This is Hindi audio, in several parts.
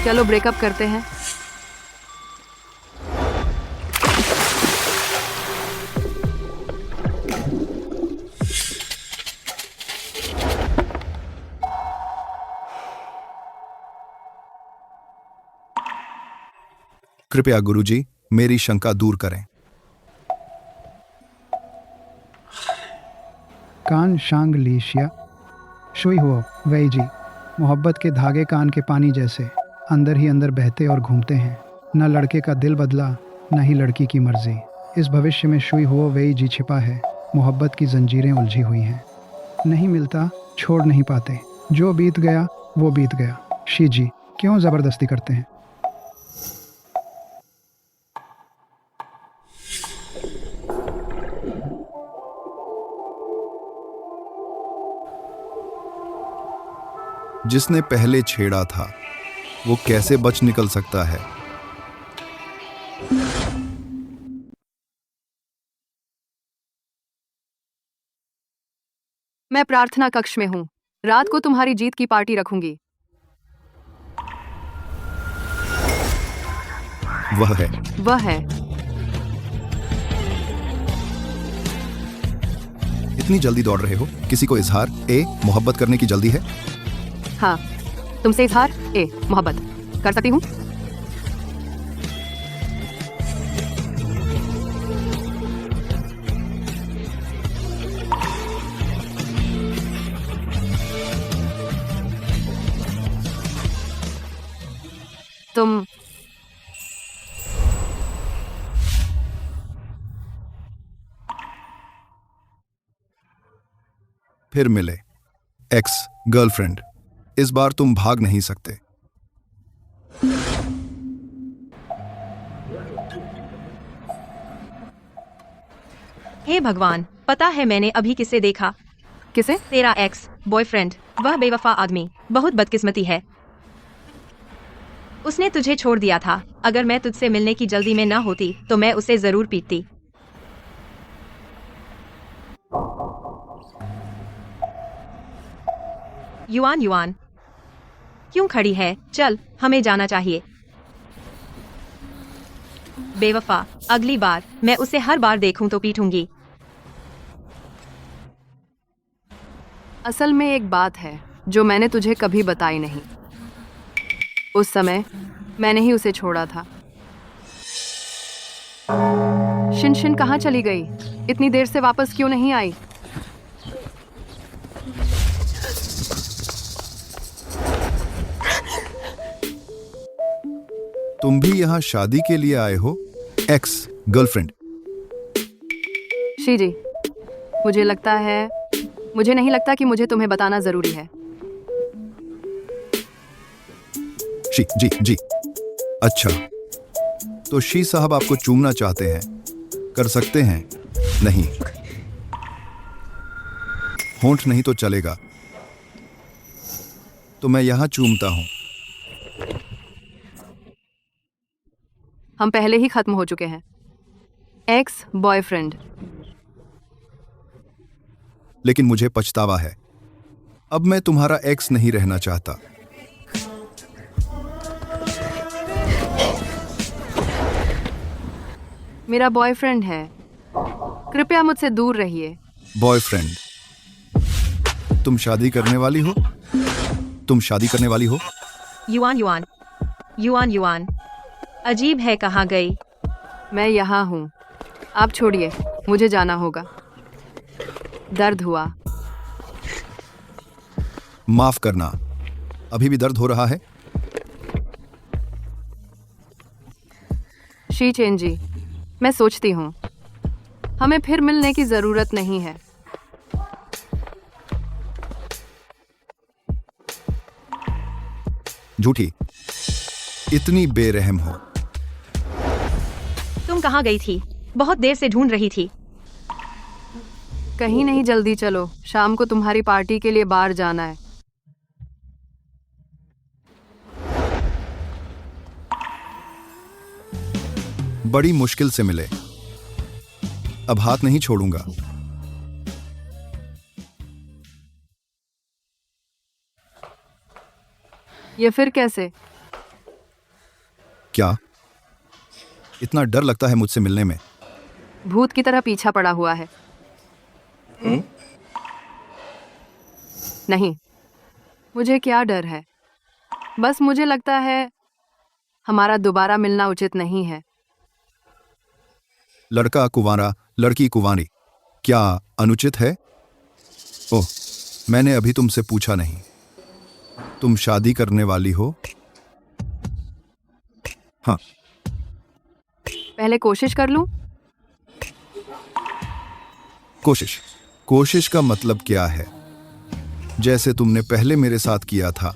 चलो ब्रेकअप करते हैं। कृपया गुरुजी मेरी शंका दूर करें। कान शांग लीशिया शुई हुआ वही जी। मोहब्बत के धागे कान के पानी जैसे अंदर ही अंदर बहते और घूमते हैं। न लड़के का दिल बदला न ही लड़की की मर्जी। इस भविष्य में शुई हुआ वही जी छिपा है। मोहब्बत की जंजीरें उलझी हुई हैं। नहीं मिलता छोड़ नहीं पाते। जो बीत गया वो बीत गया। शी जी क्यों ज़बरदस्ती करते हैं। जिसने पहले छेड़ा था वो कैसे बच निकल सकता है। मैं प्रार्थना कक्ष में हूँ। रात को तुम्हारी जीत की पार्टी रखूंगी। वह है। वह है। इतनी जल्दी दौड़ रहे हो? किसी को इजहार मोहब्बत करने की जल्दी है? हाँ, तुमसे इजहार मोहब्बत कर सकती हूँ। तुम फिर मिले। Ex girlfriend. इस बार तुम भाग नहीं सकते। हे भगवान, पता है मैंने अभी किसे देखा? किसे? तेरा एक्स बॉयफ्रेंड। वह बेवफा आदमी बहुत बदकिस्मती है। उसने तुझे छोड़ दिया था। अगर मैं तुझसे मिलने की जल्दी में ना होती तो मैं उसे जरूर पीटती। युआन युआन क्यों खड़ी है? चल, हमें जाना चाहिए। बेवफा, अगली बार मैं उसे हर बार देखूं तो पीटूंगी। असल में एक बात है जो मैंने तुझे कभी बताई नहीं। उस समय मैंने ही उसे छोड़ा था। शिन कहाँ चली गई? इतनी देर से वापस क्यों नहीं आई? तुम भी यहाँ शादी के लिए आए हो? Ex girlfriend. शी जी, मुझे नहीं लगता कि मुझे तुम्हें बताना जरूरी है। शी जी जी। अच्छा, तो शी साहब आपको चूमना चाहते हैं? कर सकते हैं? नहीं, होंठ नहीं तो चलेगा। तो मैं यहां चूमता हूं। हम पहले ही खत्म हो चुके हैं। Ex boyfriend. लेकिन मुझे पछतावा है। अब मैं तुम्हारा एक्स नहीं रहना चाहता। मेरा बॉयफ्रेंड है। कृपया मुझसे दूर रहिए। बॉयफ्रेंड? तुम शादी करने वाली हो? तुम शादी करने वाली हो? युआन युआन युआन युआन अजीब है, कहाँ गई? मैं यहाँ हूँ। आप छोड़िए, मुझे जाना होगा। दर्द हुआ। माफ करना, अभी भी दर्द हो रहा है? शी चेन जी, मैं सोचती हूँ हमें फिर मिलने की जरूरत नहीं है। झूठी, इतनी बेरहम हो। तुम कहाँ गई थी? बहुत देर से ढूंढ रही थी। कहीं नहीं, जल्दी चलो। शाम को तुम्हारी पार्टी के लिए बाहर जाना है। बड़ी मुश्किल से मिले। अब हाथ नहीं छोड़ूंगा। ये फिर कैसे? क्या इतना डर लगता है मुझसे मिलने में? भूत की तरह पीछा पड़ा हुआ है। नहीं, मुझे क्या डर है? बस मुझे लगता है हमारा दोबारा मिलना उचित नहीं है। लड़का कुंवारा, लड़की कुंवारी, क्या अनुचित है? ओह, मैंने अभी तुमसे पूछा नहीं। तुम शादी करने वाली हो? हाँ। पहले कोशिश कर लूं? कोशिश का मतलब क्या है? जैसे तुमने पहले मेरे साथ किया था,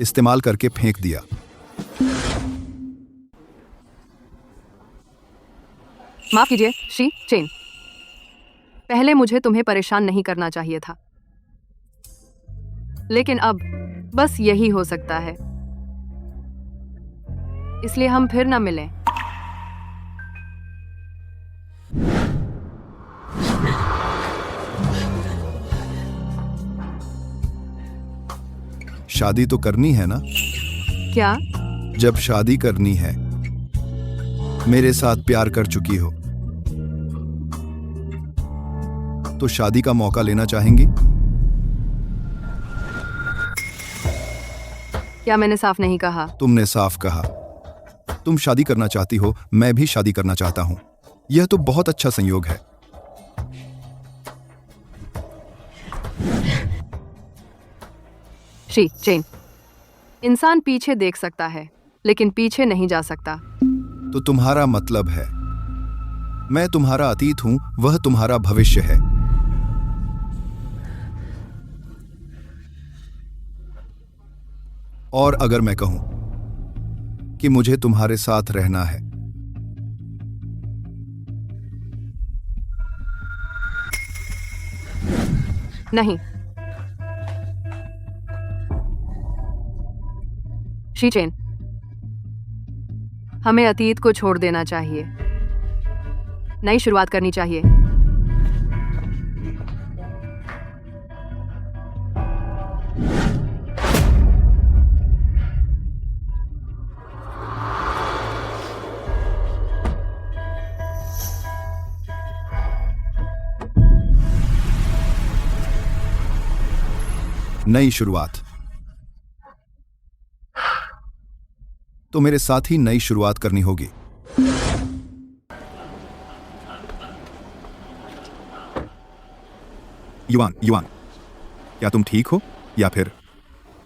इस्तेमाल करके फेंक दिया। माफ कीजिए श्री चेन, पहले मुझे तुम्हें परेशान नहीं करना चाहिए था, लेकिन अब बस यही हो सकता है, इसलिए हम फिर ना मिलें। शादी तो करनी है ना? क्या? जब शादी करनी है, मेरे साथ प्यार कर चुकी हो, तो शादी का मौका लेना चाहेंगी? क्या मैंने साफ नहीं कहा? तुमने साफ कहा। तुम शादी करना चाहती हो, मैं भी शादी करना चाहता हूं। यह तो बहुत अच्छा संयोग है। श्री चेन, इंसान पीछे देख सकता है, लेकिन पीछे नहीं जा सकता। तो तुम्हारा मतलब है मैं तुम्हारा अतीत हूं, वह तुम्हारा भविष्य है। और अगर मैं कहूं कि मुझे तुम्हारे साथ रहना है, नहीं श्री चेन, हमें अतीत को छोड़ देना चाहिए, नई शुरुआत करनी चाहिए। नई शुरुआत। तो मेरे साथ ही नई शुरुआत करनी होगी। युवान, क्या तुम ठीक हो? या फिर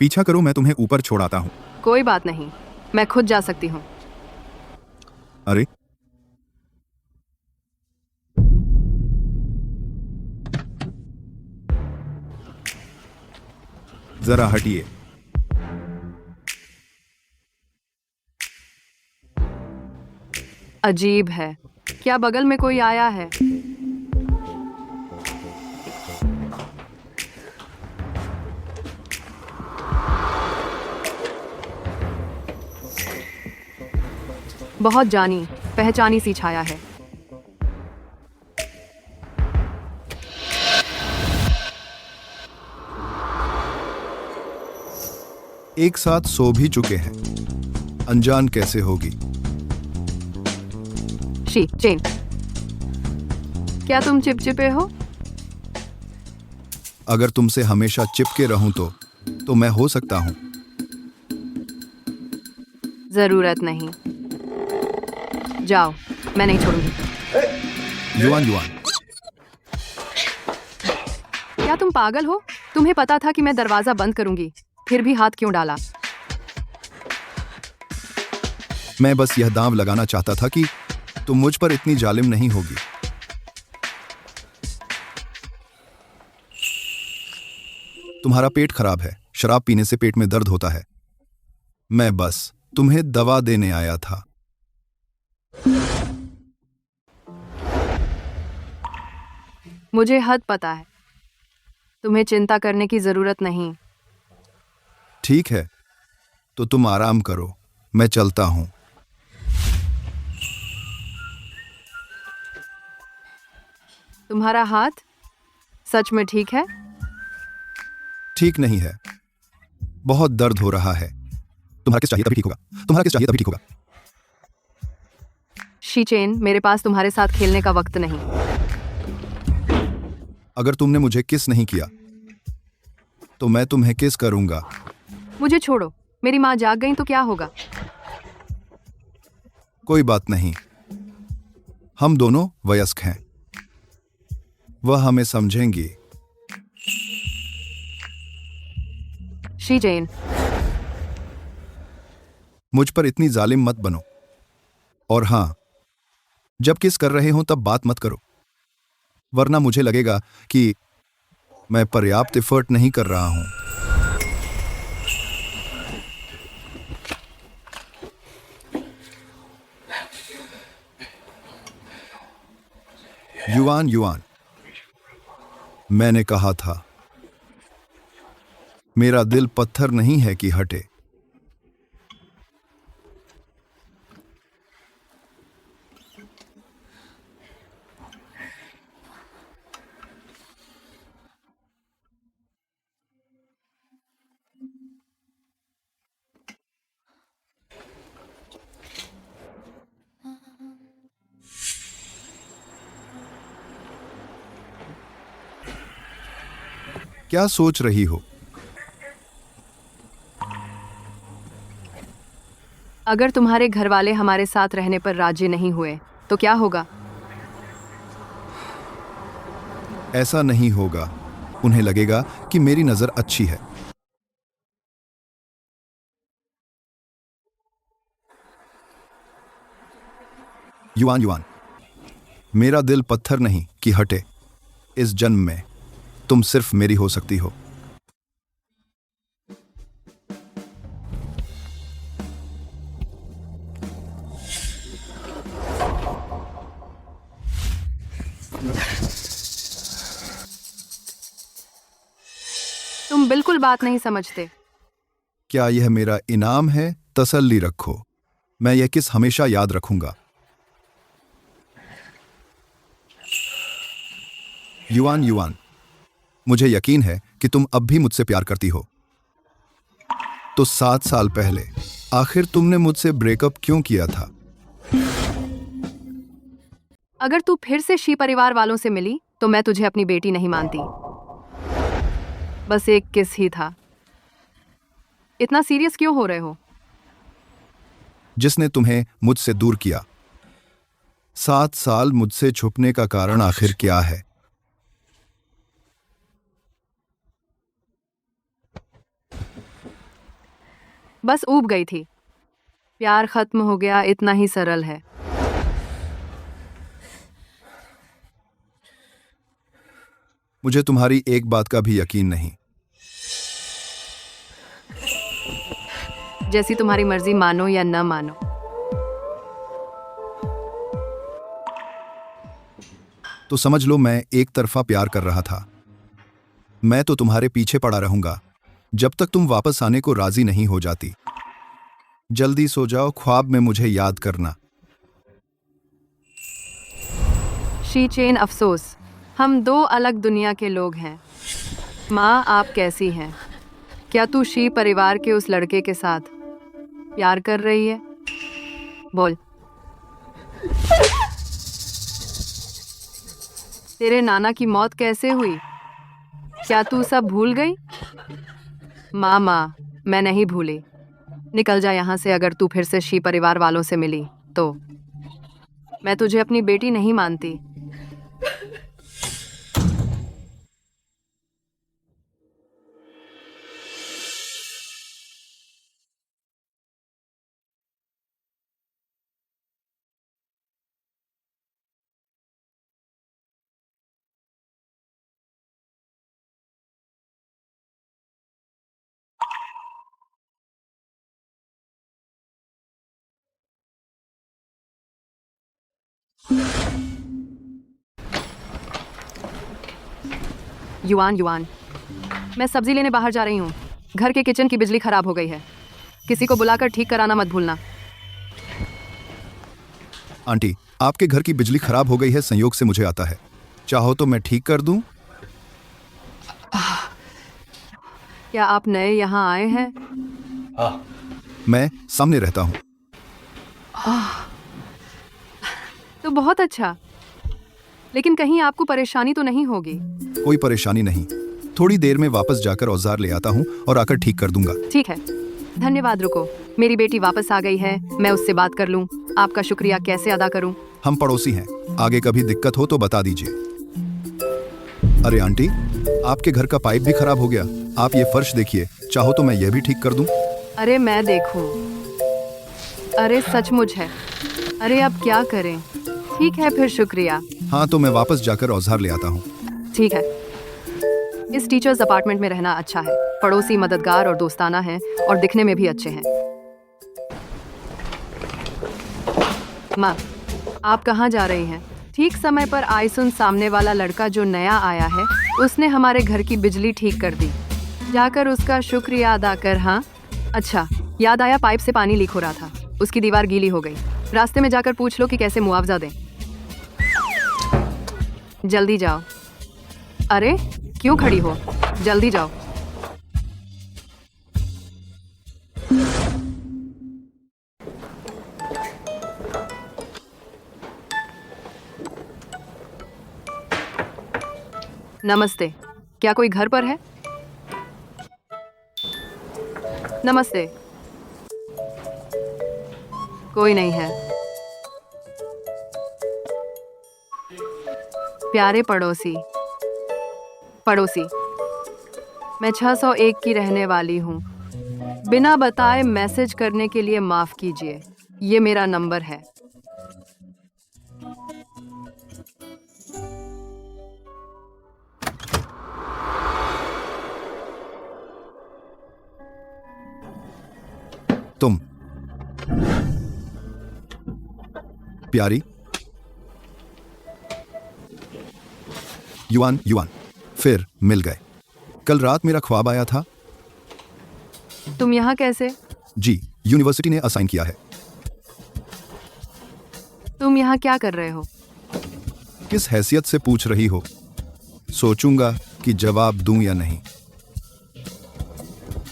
पीछा करो, मैं तुम्हें ऊपर छोड़ आता हूं। कोई बात नहीं, मैं खुद जा सकती हूँ। अरे, जरा हटिए। अजीब है, क्या बगल में कोई आया है? बहुत जानी पहचानी सी छाया है। एक साथ सो भी चुके हैं, अनजान कैसे होगी? शी चेन, क्या तुम चिपचिपे हो? अगर तुमसे हमेशा चिपके रहूं तो मैं हो सकता हूं। जरूरत नहीं, जाओ, मैं नहीं छोड़ूंगी। युवान, क्या तुम पागल हो? तुम्हें पता था कि मैं दरवाजा बंद करूंगी, फिर भी हाथ क्यों डाला? मैं बस यह दांव लगाना चाहता था कि तुम मुझ पर इतनी जालिम नहीं होगी। तुम्हारा पेट खराब है, शराब पीने से पेट में दर्द होता है। मैं बस तुम्हें दवा देने आया था। मुझे हद पता है, तुम्हें चिंता करने की जरूरत नहीं। ठीक है, तो तुम आराम करो, मैं चलता हूं। तुम्हारा हाथ सच में ठीक है? ठीक नहीं है, बहुत दर्द हो रहा है। तुम्हारा किस चाहिए तभी ठीक होगा, तुम्हारा किस चाहिए तभी ठीक होगा। शीचेन, मेरे पास तुम्हारे साथ खेलने का वक्त नहीं। अगर तुमने मुझे किस नहीं किया तो मैं तुम्हें किस करूंगा। मुझे छोड़ो, मेरी माँ जाग गई तो क्या होगा? कोई बात नहीं, हम दोनों वयस्क हैं, वह हमें समझेंगी। शीचेन, मुझ पर इतनी जालिम मत बनो, और हां, जब किस कर रहे हो तब बात मत करो, वरना मुझे लगेगा कि मैं पर्याप्त एफर्ट नहीं कर रहा हूं। युआन युआन, मैंने कहा था, मेरा दिल पत्थर नहीं है कि हटे। क्या सोच रही हो? अगर तुम्हारे घर वाले हमारे साथ रहने पर राजी नहीं हुए तो क्या होगा? ऐसा नहीं होगा, उन्हें लगेगा कि मेरी नजर अच्छी है। युआन युआन, मेरा दिल पत्थर नहीं कि हटे। इस जन्म में तुम सिर्फ मेरी हो सकती हो। तुम बिल्कुल बात नहीं समझते। क्या यह मेरा इनाम है? तसल्ली रखो, मैं यह किस हमेशा याद रखूंगा। युआन युआन, मुझे यकीन है कि तुम अब भी मुझसे प्यार करती हो। तो 7 साल पहले आखिर तुमने मुझसे ब्रेकअप क्यों किया था? अगर तू फिर से शी परिवार वालों से मिली तो मैं तुझे अपनी बेटी नहीं मानती। बस एक किस ही था। इतना सीरियस क्यों हो रहे हो? जिसने तुम्हें मुझसे दूर किया। 7 साल मुझसे छुपने का कारण आखिर क्या है? बस ऊब गई थी। प्यार खत्म हो गया, इतना ही सरल है। मुझे तुम्हारी एक बात का भी यकीन नहीं। जैसी तुम्हारी मर्जी, मानो या न मानो। तो समझ लो मैं एक तरफा प्यार कर रहा था। मैं तो तुम्हारे पीछे पड़ा रहूंगा जब तक तुम वापस आने को राजी नहीं हो जाती। जल्दी सो जाओ, ख्वाब में मुझे याद करना। शीचेन, अफसोस, हम 2 अलग दुनिया के लोग हैं। माँ, आप कैसी हैं? क्या तू शी परिवार के उस लड़के के साथ प्यार कर रही है? बोल। तेरे नाना की मौत कैसे हुई? क्या तू सब भूल गई? माँ, मैं नहीं भूली। निकल जा यहाँ से। अगर तू फिर से शी परिवार वालों से मिली तो मैं तुझे अपनी बेटी नहीं मानती। युआन युआन, मैं सब्जी लेने बाहर जा रही हूँ। घर के किचन की बिजली खराब हो गई है। किसी को बुलाकर ठीक कराना मत भूलना। आंटी, आपके घर की बिजली खराब हो गई है, संयोग से मुझे आता है। चाहो तो मैं ठीक कर दूं? क्या आप नए यहाँ आए हैं? मैं सामने रहता हूँ। तो बहुत अच्छा, लेकिन कहीं आपको परेशानी तो नहीं होगी? कोई परेशानी नहीं, थोड़ी देर में वापस जाकर औजार ले आता हूँ और आकर ठीक कर दूंगा। ठीक है, धन्यवाद। रुको, मेरी बेटी वापस आ गई है, मैं उससे बात कर लूं। आपका शुक्रिया कैसे अदा करूं? हम पड़ोसी हैं, आगे कभी दिक्कत हो तो बता दीजिए। अरे आंटी, आपके घर का पाइप भी खराब हो गया। आप ये फर्श देखिए, चाहो तो मैं यह भी ठीक कर दूं। अरे मैं देखूं। अरे सचमुच है। अरे अब क्या करें? ठीक है फिर, शुक्रिया। हाँ, तो मैं वापस जाकर औजार ले आता हूँ। ठीक है। इस टीचर्स अपार्टमेंट में रहना अच्छा है। पड़ोसी मददगार और दोस्ताना हैं और दिखने में भी अच्छे हैं। माँ, आप कहाँ जा रही हैं? ठीक समय पर आइसुन सामने वाला लड़का जो नया आया है, उसने हमारे घर की बिजली ठीक कर दी। जाकर उसका शुक्रिया अदा कर। हाँ अच्छा, याद आया, पाइप से पानी लीक हो रहा था, उसकी दीवार गीली हो गई। रास्ते में जाकर पूछ लो कि कैसे मुआवजा दें। जल्दी जाओ। अरे क्यों खड़ी हो, जल्दी जाओ। नमस्ते, क्या कोई घर पर है? नमस्ते। कोई नहीं है। प्यारे पड़ोसी, मैं 601 की रहने वाली हूँ। बिना बताए मैसेज करने के लिए माफ कीजिए, ये मेरा नंबर है। तुम प्यारी, युआन फिर मिल गए। कल रात मेरा ख्वाब आया था। तुम यहाँ कैसे? जी, यूनिवर्सिटी ने असाइन किया है। तुम यहाँ क्या कर रहे हो? किस हैसियत से पूछ रही हो? सोचूंगा कि जवाब दूं या नहीं।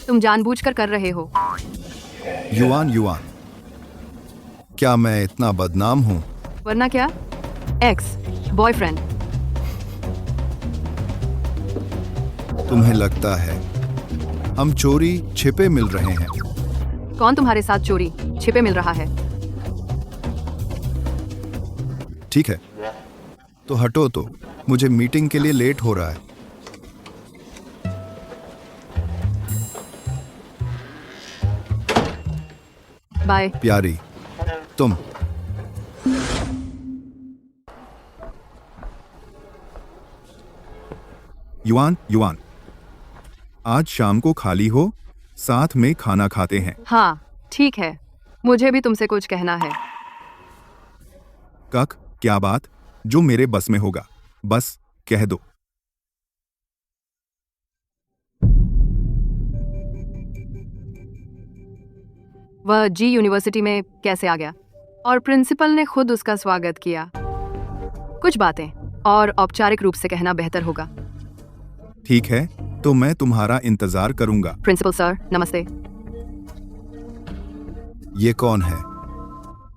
तुम जानबूझकर कर रहे हो। युआन, क्या मैं इतना बदनाम हूं? वरना क्या? Ex boyfriend. तुम्हें लगता है हम चोरी छिपे मिल रहे हैं? कौन तुम्हारे साथ चोरी छिपे मिल रहा है? ठीक है, तो हटो, तो मुझे मीटिंग के लिए लेट हो रहा है। बाय। प्यारी, तुम युआन, आज शाम को खाली हो? साथ में खाना खाते हैं। हाँ ठीक है, मुझे भी तुमसे कुछ कहना है। कक, क्या बात? जो मेरे बस में होगा, बस कह दो। वह जी यूनिवर्सिटी में कैसे आ गया और प्रिंसिपल ने खुद उसका स्वागत किया। कुछ बातें और औपचारिक रूप से कहना बेहतर होगा। ठीक है, तो मैं तुम्हारा इंतजार करूंगा। प्रिंसिपल सर, नमस्ते। ये कौन है?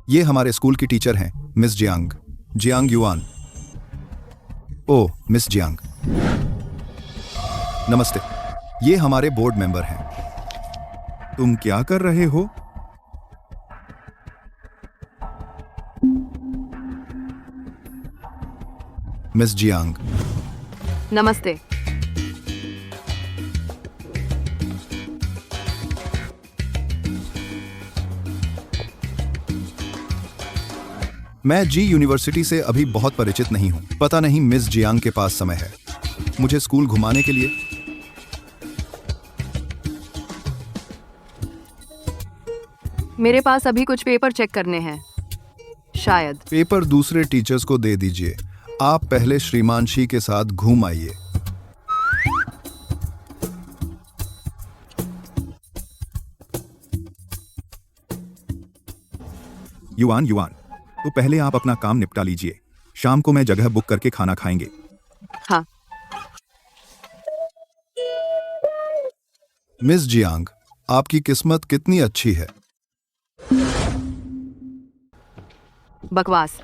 ये हमारे स्कूल की टीचर हैं, मिस जियांग युआन। ओह, मिस जियांग, नमस्ते। ये हमारे बोर्ड मेंबर हैं। तुम क्या कर रहे हो? मिस जियांग, नमस्ते। मैं जी यूनिवर्सिटी से अभी बहुत परिचित नहीं हूं। पता नहीं मिस जियांग के पास समय है मुझे स्कूल घुमाने के लिए? मेरे पास अभी कुछ पेपर चेक करने हैं। शायद। पेपर दूसरे टीचर्स को दे दीजिए। आप पहले श्रीमान शी के साथ घूम आइए। युआन, तो पहले आप अपना काम निपटा लीजिए। शाम को मैं जगह बुक करके खाना खाएंगे। हाँ। मिस जियांग, आपकी किस्मत कितनी अच्छी है। बकवास।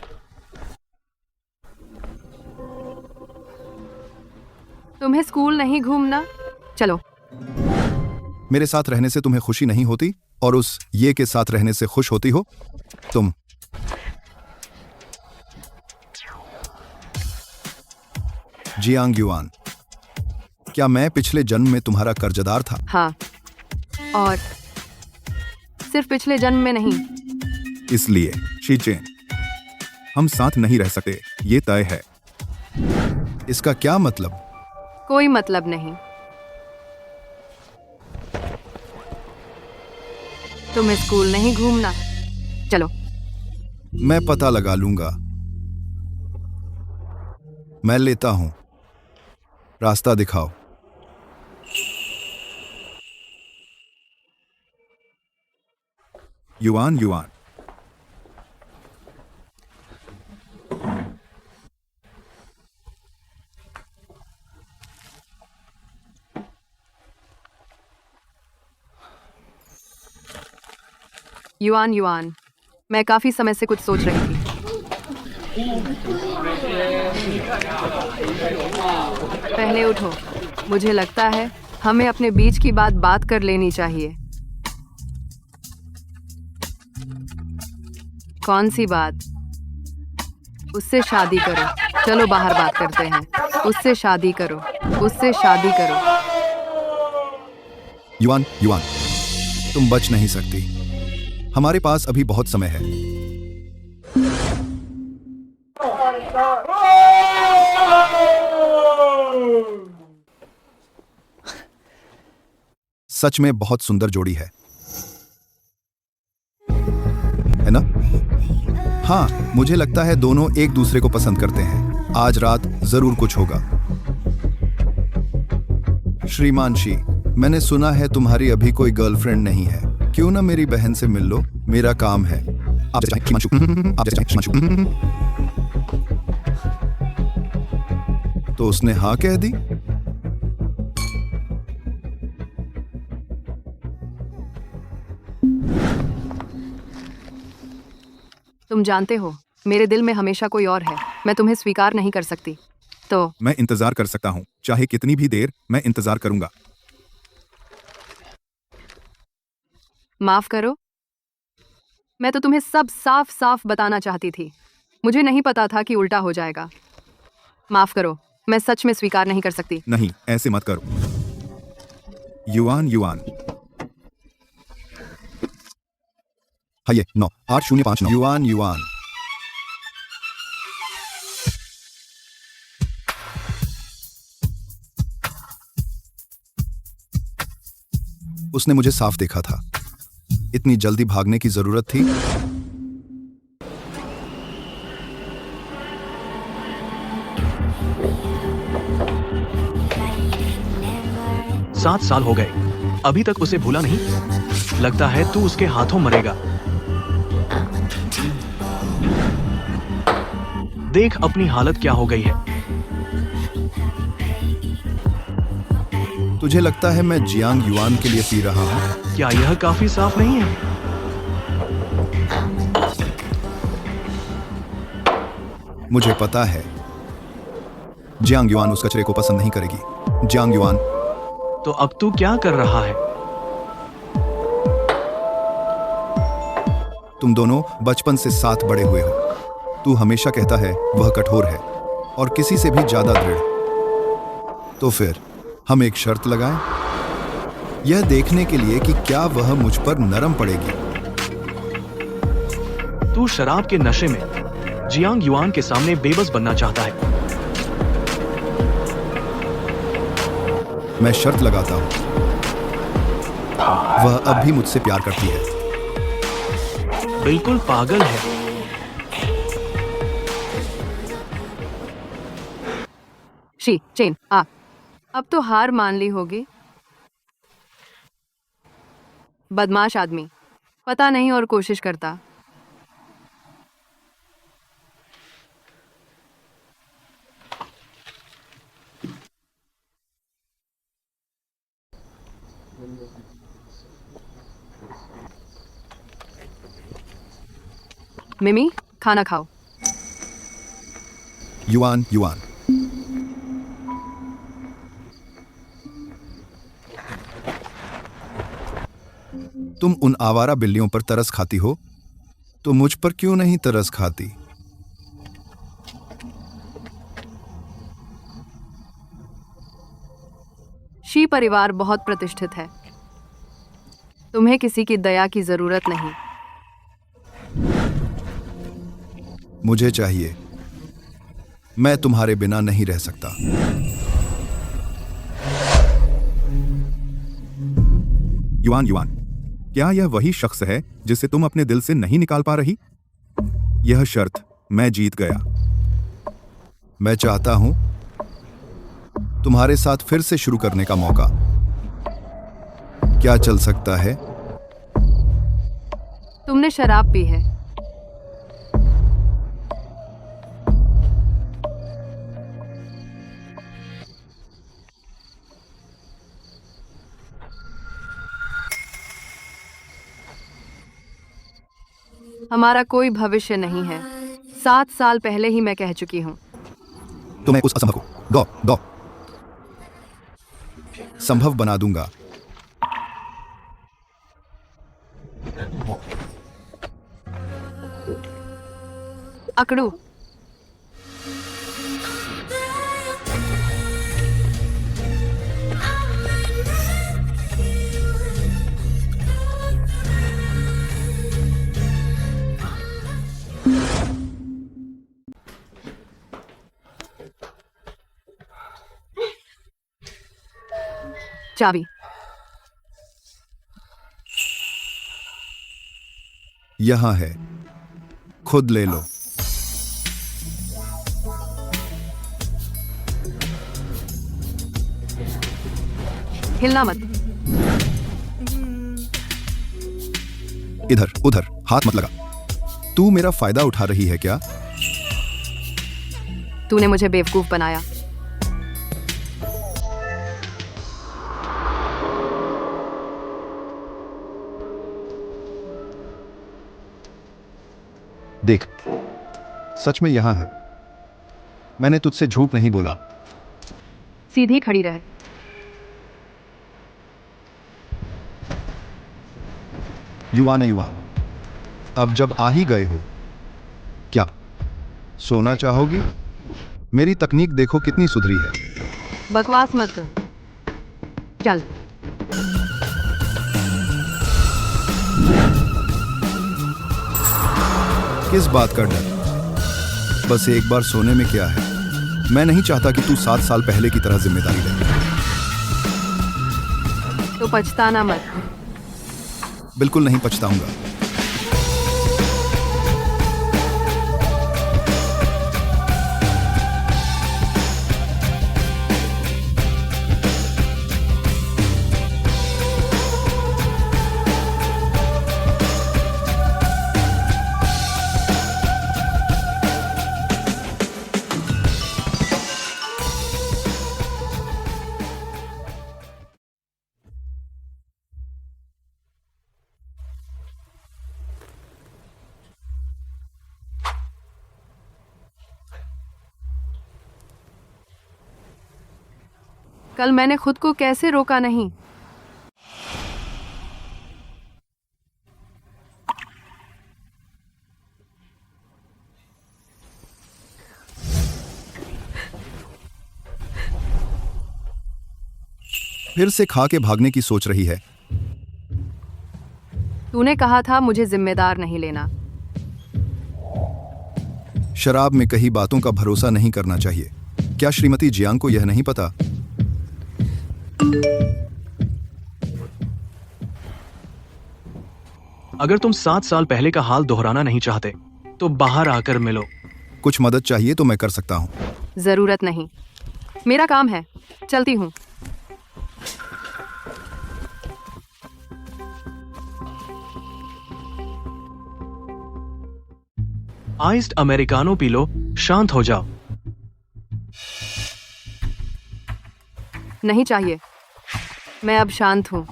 तुम्हें स्कूल नहीं घूमना? चलो। मेरे साथ रहने से तुम्हें खुशी नहीं होती और उस ये के साथ रहने से खुश होती हो तुम? जियांग युआन, क्या मैं पिछले जन्म में तुम्हारा कर्जदार था? हाँ, और सिर्फ पिछले जन्म में नहीं। इसलिए शीचेन, हम साथ नहीं रह सकते, ये तय है। इसका क्या मतलब? कोई मतलब नहीं। तुम्हें स्कूल नहीं घूमना? चलो। मैं पता लगा लूंगा। मैं लेता हूं। रास्ता दिखाओ। युआन युआन, युआन युआन, मैं काफी समय से कुछ सोच रही थी। पहले उठो। मुझे लगता है हमें अपने बीच की बात कर लेनी चाहिए। कौन सी बात? उससे शादी करो। चलो बाहर बात करते हैं। उससे शादी करो। उससे शादी करो। युआन युआन, तुम बच नहीं सकती। हमारे पास अभी बहुत समय है। सच में बहुत सुंदर जोड़ी है ना? हाँ, मुझे लगता है दोनों एक दूसरे को पसंद करते हैं। आज रात जरूर कुछ होगा। श्रीमान शी, मैंने सुना है तुम्हारी अभी कोई गर्लफ्रेंड नहीं है। क्यों ना मेरी बहन से मिल लो? मेरा काम है। आप जैसे चाहें, श्रीमान शू। आप जैसे चाहें, श्रीमान शू। तो उसने हाँ कह दी। तुम जानते हो, मेरे दिल में हमेशा कोई और है। मैं तुम्हें स्वीकार नहीं कर सकती। तो मैं इंतजार कर सकता हूं, चाहे कितनी भी देर, मैं इंतजार करूंगा। माफ करो, मैं तो तुम्हें सब साफ साफ बताना चाहती थी। मुझे नहीं पता था कि उल्टा हो जाएगा। माफ करो, मैं सच में स्वीकार नहीं कर सकती। नहीं, ऐसे मत करो। युआन युआन, हाँ ये 98059। युआन युआन, उसने मुझे साफ देखा था। इतनी जल्दी भागने की जरूरत थी? सात साल हो गए, अभी तक उसे भूला नहीं। लगता है तू उसके हाथों मरेगा। देख अपनी हालत क्या हो गई है। तुझे लगता है मैं जियांग युआन के लिए पी रहा हूं? क्या यह काफी साफ नहीं है? मुझे पता है जियांग युआन उस कचरे को पसंद नहीं करेगी। जियांग युआन, तो अब तू क्या कर रहा है? तुम दोनों बचपन से साथ बड़े हुए हो। तू हमेशा कहता है वह कठोर है और किसी से भी ज्यादा दृढ़। तो फिर हम एक शर्त लगाएं, यह देखने के लिए कि क्या वह मुझ पर नरम पड़ेगी। तू शराब के नशे में जियांग युआन के सामने बेबस बनना चाहता है। मैं शर्त लगाता हूं, वह अब भी मुझसे प्यार करती है। बिल्कुल पागल है। शी चेन आ, अब तो हार मान ली होगी। बदमाश आदमी, पता नहीं और कोशिश करता। मिमी, खाना खाओ। युआन युआन, तुम उन आवारा बिल्लियों पर तरस खाती हो तो मुझ पर क्यों नहीं तरस खाती? शी परिवार बहुत प्रतिष्ठित है, तुम्हें किसी की दया की जरूरत नहीं। मुझे चाहिए, मैं तुम्हारे बिना नहीं रह सकता। युआन युआन, क्या यह वही शख्स है जिसे तुम अपने दिल से नहीं निकाल पा रही? यह शर्त मैं जीत गया। मैं चाहता हूं तुम्हारे साथ फिर से शुरू करने का मौका। क्या चल सकता है? तुमने शराब पी है। हमारा कोई भविष्य नहीं है। 7 साल पहले ही मैं कह चुकी हूं। तो मैं उस असंभव को दो संभव बना दूंगा। अकड़ू, चाबी। यहां है, खुद ले लो। हिलना मत। इधर उधर हाथ मत लगा। तू मेरा फायदा उठा रही है क्या? तूने मुझे बेवकूफ बनाया। देख, सच में यहां है। मैंने तुझसे झूठ नहीं बोला। सीधी खड़ी रहे। युवा नहीं हुआ। अब जब आ ही गए हो, क्या सोना चाहोगी? मेरी तकनीक देखो कितनी सुधरी है। बकवास मत कर। चल। किस बात का डर? बस एक बार सोने में क्या है? मैं नहीं चाहता कि तू 7 साल पहले की तरह जिम्मेदारी ले। तो पछताना मत। बिल्कुल नहीं पछताऊंगा। कल मैंने खुद को कैसे रोका नहीं? फिर से खा के भागने की सोच रही है। तूने कहा था मुझे जिम्मेदार नहीं लेना। शराब में कही बातों का भरोसा नहीं करना चाहिए। क्या श्रीमती जियांग को यह नहीं पता? अगर तुम 7 साल पहले का हाल दोहराना नहीं चाहते तो बाहर आकर मिलो। कुछ मदद चाहिए तो मैं कर सकता हूं। जरूरत नहीं, मेरा काम है। चलती हूँ। आइस्ड अमेरिकानो पी लो, शांत हो जाओ। नहीं चाहिए, मैं अब शांत हूँ।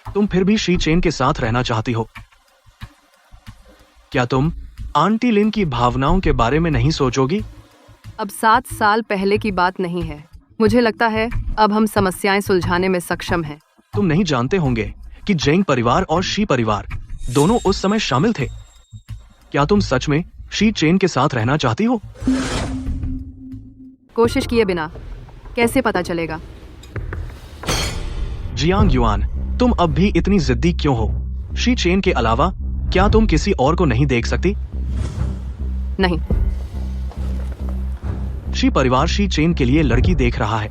तुम फिर भी शी चेन के साथ रहना चाहती हो। क्या तुम आंटी लिन की भावनाओं के बारे में नहीं सोचोगी? अब 7 साल पहले की बात नहीं है। मुझे लगता है अब हम समस्याएं सुलझाने में सक्षम हैं। तुम नहीं जानते होंगे कि जेंग परिवार और शी परिवार दोनों उस समय शामिल थे। क्या तुम सच में शी चेन के साथ रहना चाहती हो? कोशिश किए बिना कैसे पता चलेगा? जियांग युआन, तुम अब भी इतनी जिद्दी क्यों हो? शी चेन के अलावा क्या तुम किसी और को नहीं देख सकती? नहीं, शी परिवार शी चेन के लिए लड़की देख रहा है।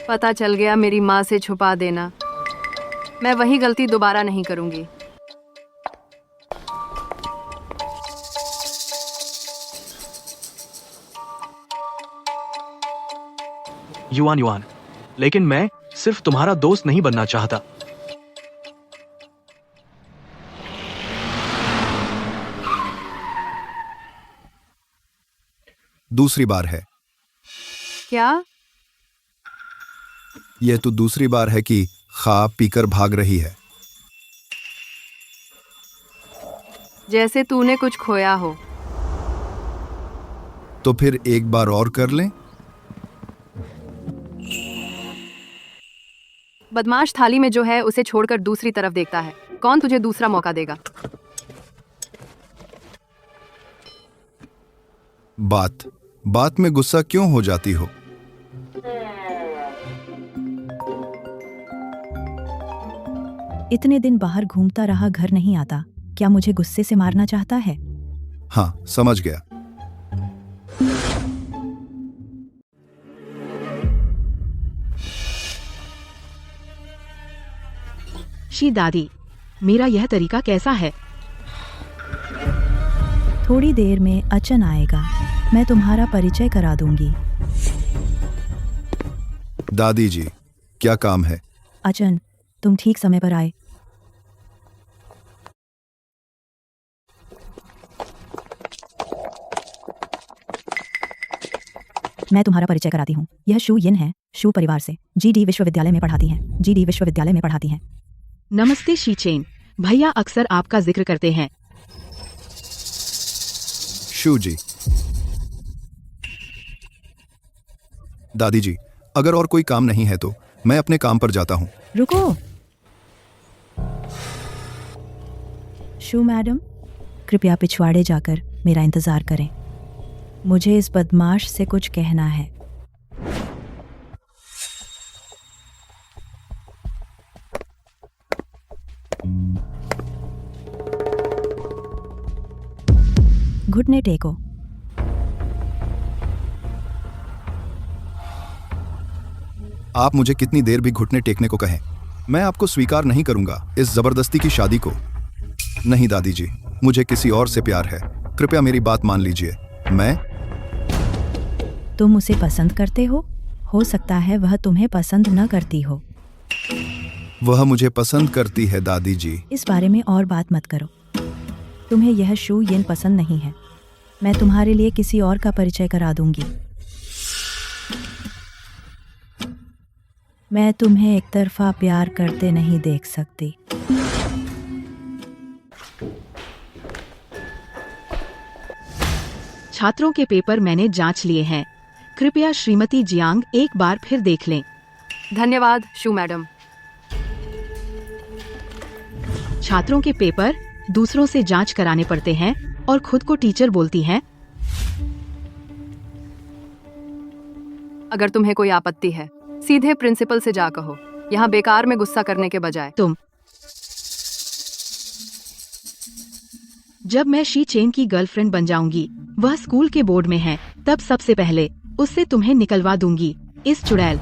पता चल गया मेरी माँ से छुपा देना। मैं वही गलती दोबारा नहीं करूंगी। युआन युआन, लेकिन मैं सिर्फ तुम्हारा दोस्त नहीं बनना चाहता। दूसरी बार है। क्या? यह तो दूसरी बार है कि खा पीकर भाग रही है। जैसे तूने कुछ खोया हो। तो फिर एक बार और कर लें। बदमाश थाली में जो है उसे छोड़कर दूसरी तरफ देखता है। कौन तुझे दूसरा मौका देगा? बात में गुस्सा क्यों हो जाती हो? इतने दिन बाहर घूमता रहा, घर नहीं आता। क्या मुझे गुस्से से मारना चाहता है? हाँ, समझ गया। शी दादी, मेरा यह तरीका कैसा है? थोड़ी देर में अचन आएगा। मैं तुम्हारा परिचय करा दूंगी। दादी जी, क्या काम है? अचन, तुम ठीक समय पर आए। मैं तुम्हारा परिचय कराती हूँ। यह शू यिन है, शू परिवार से। जीडी विश्वविद्यालय में पढ़ाती हैं। जीडी विश्वविद्यालय में पढ़ाती हैं। नमस्ते शी चेन, भैया अक्सर आपका जिक्र करते हैं। शू जी। दादी जी, अगर और कोई काम नहीं है तो मैं अपने काम पर जाता हूँ। रुको। शू मैडम, कृपया पिछवाड़े जाकर मेरा इंतजार करें। मुझे इस बदमाश से कुछ कहना है। घुटने टेको। आप मुझे कितनी देर भी घुटने टेकने को कहें, मैं आपको स्वीकार नहीं करूंगा इस जबरदस्ती की शादी को। नहीं दादी जी, मुझे किसी और से प्यार है। कृपया मेरी बात मान लीजिए। तुम उसे पसंद करते हो सकता है वह तुम्हें पसंद न करती हो। वह मुझे पसंद करती है दादी जी। इस बारे में और बात मत करो। तुम्हें यह शू यिन पसंद नहीं है। मैं तुम्हारे लिए किसी और का परिचय करा दूंगी। मैं तुम्हें एक तरफा प्यार करते नहीं देख सकती। छात्रों के पेपर मैंने जांच लिए हैं। कृपया श्रीमती जियांग एक बार फिर देख लें। धन्यवाद शू मैडम। छात्रों के पेपर दूसरों से जांच कराने पड़ते हैं और खुद को टीचर बोलती हैं। अगर तुम्हें कोई आपत्ति है, सीधे प्रिंसिपल से जा कहो, यहाँ बेकार में गुस्सा करने के बजाय। जब मैं शी चेन की गर्लफ्रेंड बन जाऊंगी, वह स्कूल के बोर्ड में है, तब सबसे पहले उससे तुम्हें निकलवा दूंगी, इस चुड़ैल।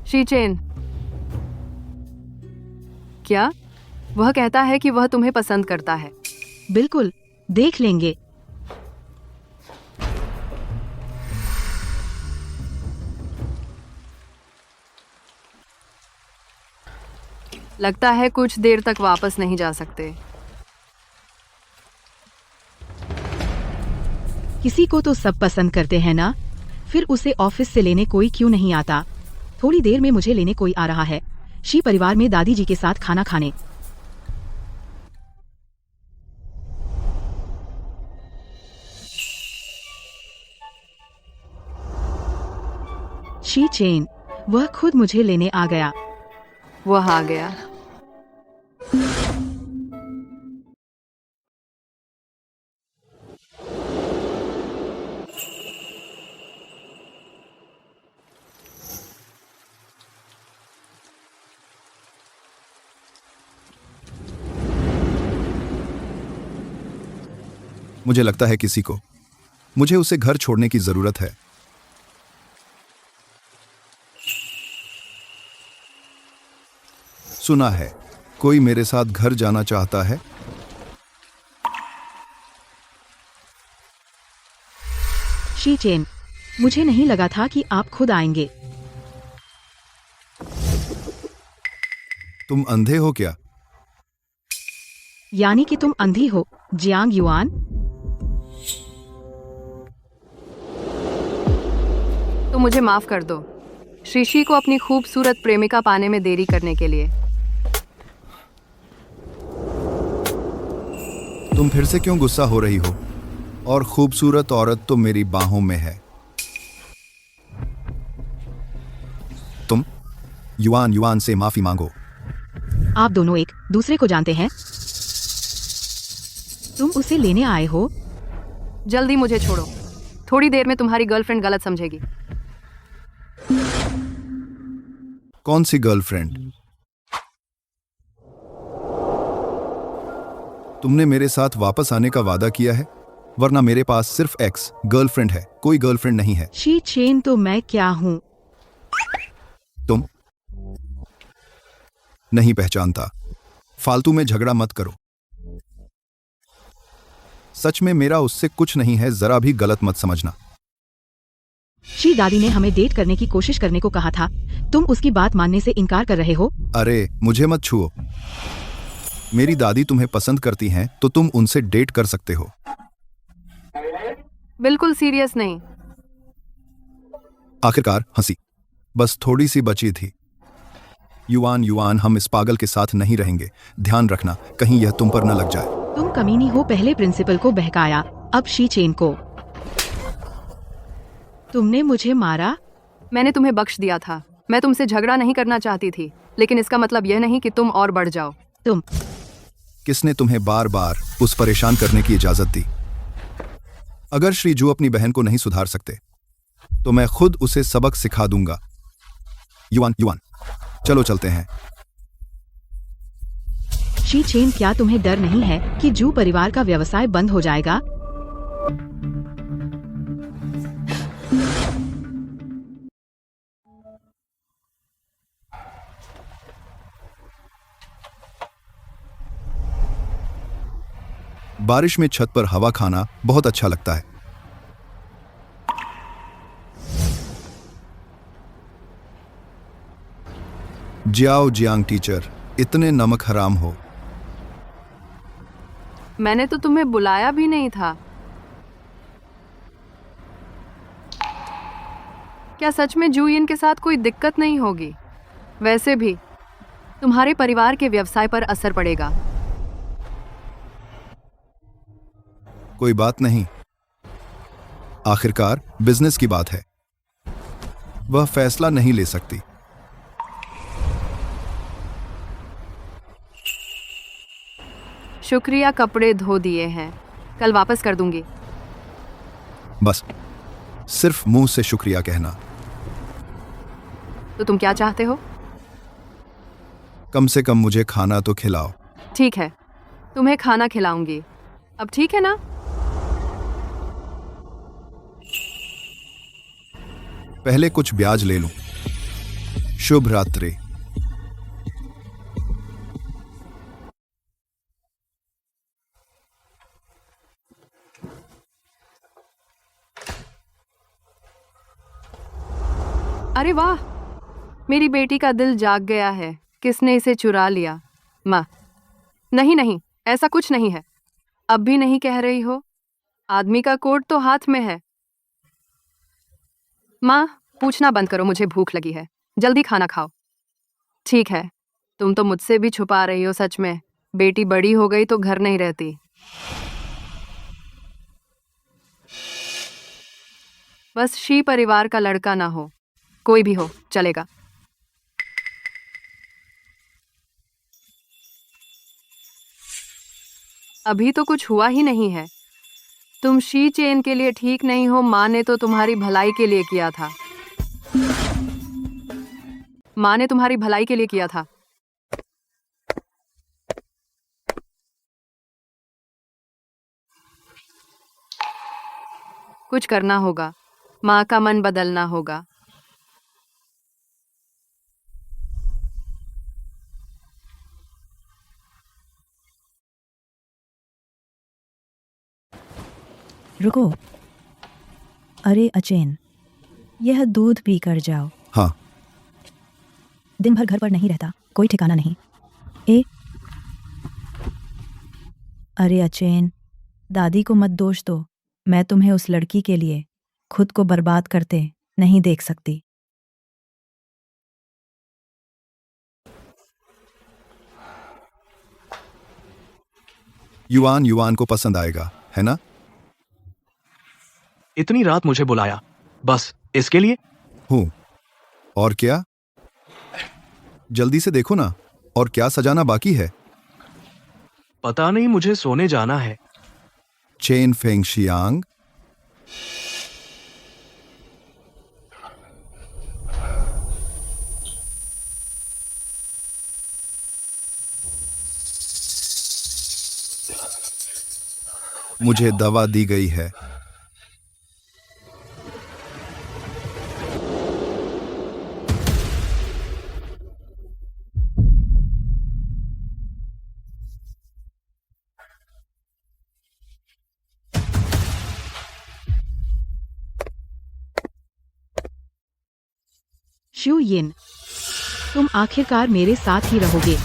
शी चेन, क्या? वह कहता है कि वह तुम्हें पसंद करता है। बिल्कुल, देख लेंगे। लगता है कुछ देर तक वापस नहीं जा सकते। किसी को तो सब पसंद करते हैं ना, फिर उसे ऑफिस से लेने कोई क्यों नहीं आता? थोड़ी देर में मुझे लेने कोई आ रहा है, शी परिवार में दादी जी के साथ खाना खाने। शी चेन, वह खुद मुझे लेने आ गया। वह आ गया। मुझे लगता है किसी को मुझे उसे घर छोड़ने की जरूरत है। सुना है कोई मेरे साथ घर जाना चाहता है। शी चेन, मुझे नहीं लगा था कि आप खुद आएंगे। तुम अंधे हो क्या? यानी कि तुम अंधी हो, जियांग युआन? तो मुझे माफ कर दो श्रीशी को अपनी खूबसूरत प्रेमिका पाने में देरी करने के लिए। तुम फिर से क्यों गुस्सा हो रही हो? और खूबसूरत औरत तो मेरी बाहों में है। तुम युआन युआन से माफी मांगो। आप दोनों एक दूसरे को जानते हैं? तुम उसे लेने आए हो? जल्दी मुझे छोड़ो, थोड़ी देर में तुम्हारी गर्लफ्रेंड गलत समझेगी। कौन सी गर्लफ्रेंड? तुमने मेरे साथ वापस आने का वादा किया है, वरना मेरे पास सिर्फ एक्स गर्लफ्रेंड है, कोई गर्लफ्रेंड नहीं है। शी चेन, तो मैं क्या हूँ? तुम नहीं पहचानता। फालतू में झगड़ा मत करो। सच में मेरा उससे कुछ नहीं है, जरा भी गलत मत समझना। शी दादी ने हमें डेट करने की कोशिश करने को कहा था, तुम उसकी बात मानने से इनकार कर रहे हो? अरे मुझे मत छुओ। मेरी दादी तुम्हें पसंद करती हैं तो तुम उनसे डेट कर सकते हो। बिल्कुल सीरियस नहीं। आखिरकार हंसी बस थोड़ी सी बची थी। युआन युआन, हम इस पागल के साथ नहीं रहेंगे। ध्यान रखना कहीं यह तुम पर न लग जाए। तुम कमीनी हो, पहले प्रिंसिपल को बहकाया, अब शी चेन को। तुमने मुझे मारा। मैंने तुम्हें बख्श दिया था। मैं तुमसे झगड़ा नहीं करना चाहती थी, लेकिन इसका मतलब यह नहीं कि तुम और बढ़ जाओ। तुम किसने तुम्हें बार बार उस परेशान करने की इजाजत दी? अगर श्रीजू अपनी बहन को नहीं सुधार सकते तो मैं खुद उसे सबक सिखा दूंगा। युआन युआन, चलो चलते हैं। शी चेन, क्या तुम्हें डर नहीं है कि जू परिवार का व्यवसाय बंद हो जाएगा? बारिश में छत पर हवा खाना बहुत अच्छा लगता है। जियाओ जियांग टीचर, इतने नमक हराम हो। मैंने तो तुम्हें बुलाया भी नहीं था। क्या सच में जूयिन के साथ कोई दिक्कत नहीं होगी? वैसे भी तुम्हारे परिवार के व्यवसाय पर असर पड़ेगा। कोई बात नहीं, आखिरकार बिजनेस की बात है। वह फैसला नहीं ले सकती। शुक्रिया, कपड़े धो दिए हैं, कल वापस कर दूंगी। बस सिर्फ मुंह से शुक्रिया कहना। तो तुम क्या चाहते हो? कम से कम मुझे खाना तो खिलाओ। ठीक है, तुम्हें खाना खिलाऊंगी। अब ठीक है ना? पहले कुछ ब्याज ले लूं। शुभ रात्रि। अरे वाह, मेरी बेटी का दिल जाग गया है। किसने इसे चुरा लिया? माँ, नहीं नहीं, ऐसा कुछ नहीं है। अब भी नहीं कह रही हो? आदमी का कोट तो हाथ में है। माँ, पूछना बंद करो, मुझे भूख लगी है। जल्दी खाना खाओ। ठीक है, तुम तो मुझसे भी छुपा रही हो। सच में बेटी बड़ी हो गई तो घर नहीं रहती। बस शी परिवार का लड़का ना हो। कोई भी हो चलेगा। अभी तो कुछ हुआ ही नहीं है। तुम शी चेन के लिए ठीक नहीं हो। माँ ने तो तुम्हारी भलाई के लिए किया था। माँ ने तुम्हारी भलाई के लिए किया था। कुछ करना होगा। माँ का मन बदलना होगा। रुको। अरे अचेन, यह दूध पी कर जाओ। हाँ। दिन भर घर पर नहीं रहता, कोई ठिकाना नहीं। ए अरे अचेन, दादी को मत दोष दो। मैं तुम्हें उस लड़की के लिए खुद को बर्बाद करते नहीं देख सकती। युआन युआन को पसंद आएगा, है ना? इतनी रात मुझे बुलाया बस इसके लिए? हूँ। और क्या? जल्दी से देखो ना, और क्या सजाना बाकी है? पता नहीं, मुझे सोने जाना है। Chain Feng Xiang. मुझे दवा दी गई है। शू यिन, तुम आखिरकार मेरे साथ ही रहोगे।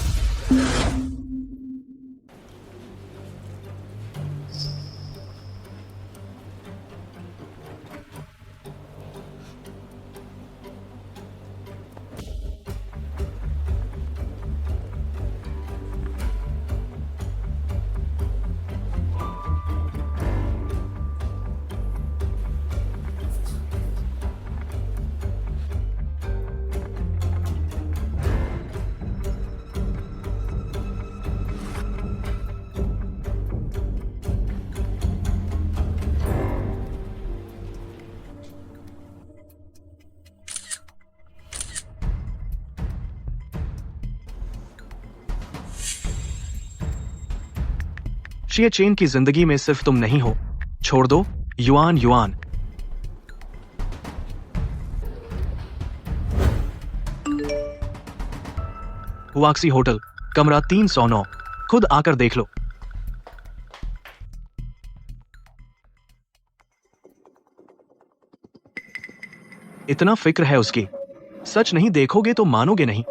शी चेन की जिंदगी में सिर्फ तुम नहीं हो। छोड़ दो युआन युआन। हुआक्सी होटल, कमरा 309। खुद आकर देख लो। इतना फिक्र है उसकी। सच नहीं देखोगे तो मानोगे नहीं।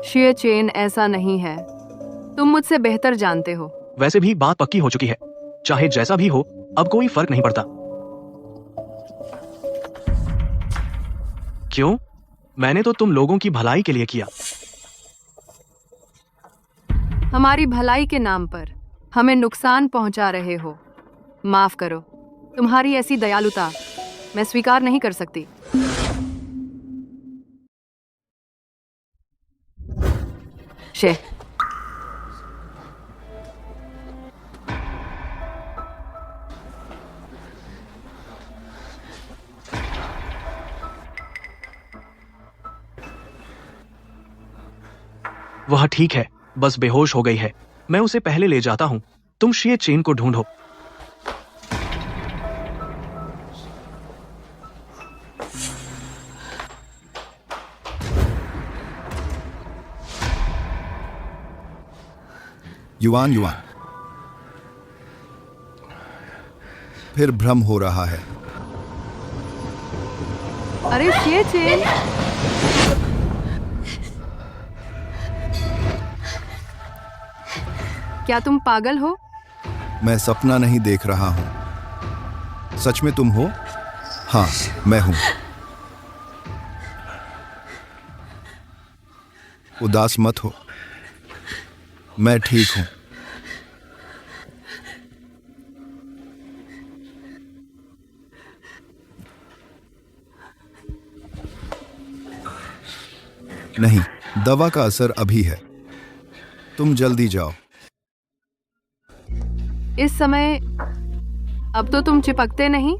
शी चेन ऐसा नहीं है। तुम मुझसे बेहतर जानते हो। वैसे भी बात पक्की हो चुकी है। चाहे जैसा भी हो, अब कोई फर्क नहीं पड़ता। क्यों? मैंने तो तुम लोगों की भलाई के लिए किया। हमारी भलाई के नाम पर हमें नुकसान पहुंचा रहे हो। माफ करो। तुम्हारी ऐसी दयालुता मैं स्वीकार नहीं कर सकती। शे वह ठीक है, बस बेहोश हो गई है। मैं उसे पहले ले जाता हूं। तुम शी चेन को ढूंढो। Yuan yuan. फिर भ्रम हो रहा है। अरे शी चेन, क्या तुम पागल हो? मैं सपना नहीं देख रहा हूं। सच में तुम हो? हाँ, मैं हूं। उदास मत हो, मैं ठीक हूं। नहीं, दवा का असर अभी है। तुम जल्दी जाओ। इस समय अब तो तुम चिपकते नहीं।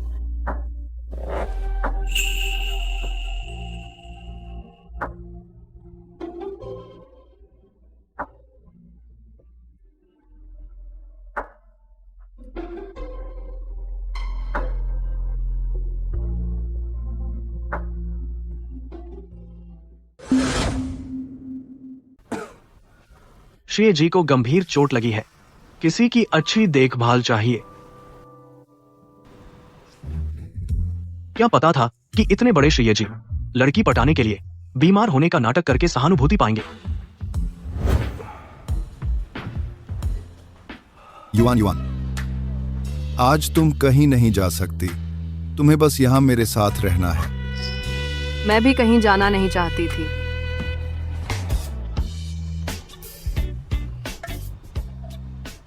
श्रेय जी को गंभीर चोट लगी है। किसी की अच्छी देखभाल चाहिए। क्या पता था कि इतने बड़े श्रेय जी लड़की पटाने के लिए बीमार होने का नाटक करके सहानुभूति पाएंगे। युवान, आज तुम कहीं नहीं जा सकती। तुम्हें बस यहां मेरे साथ रहना है। मैं भी कहीं जाना नहीं चाहती थी।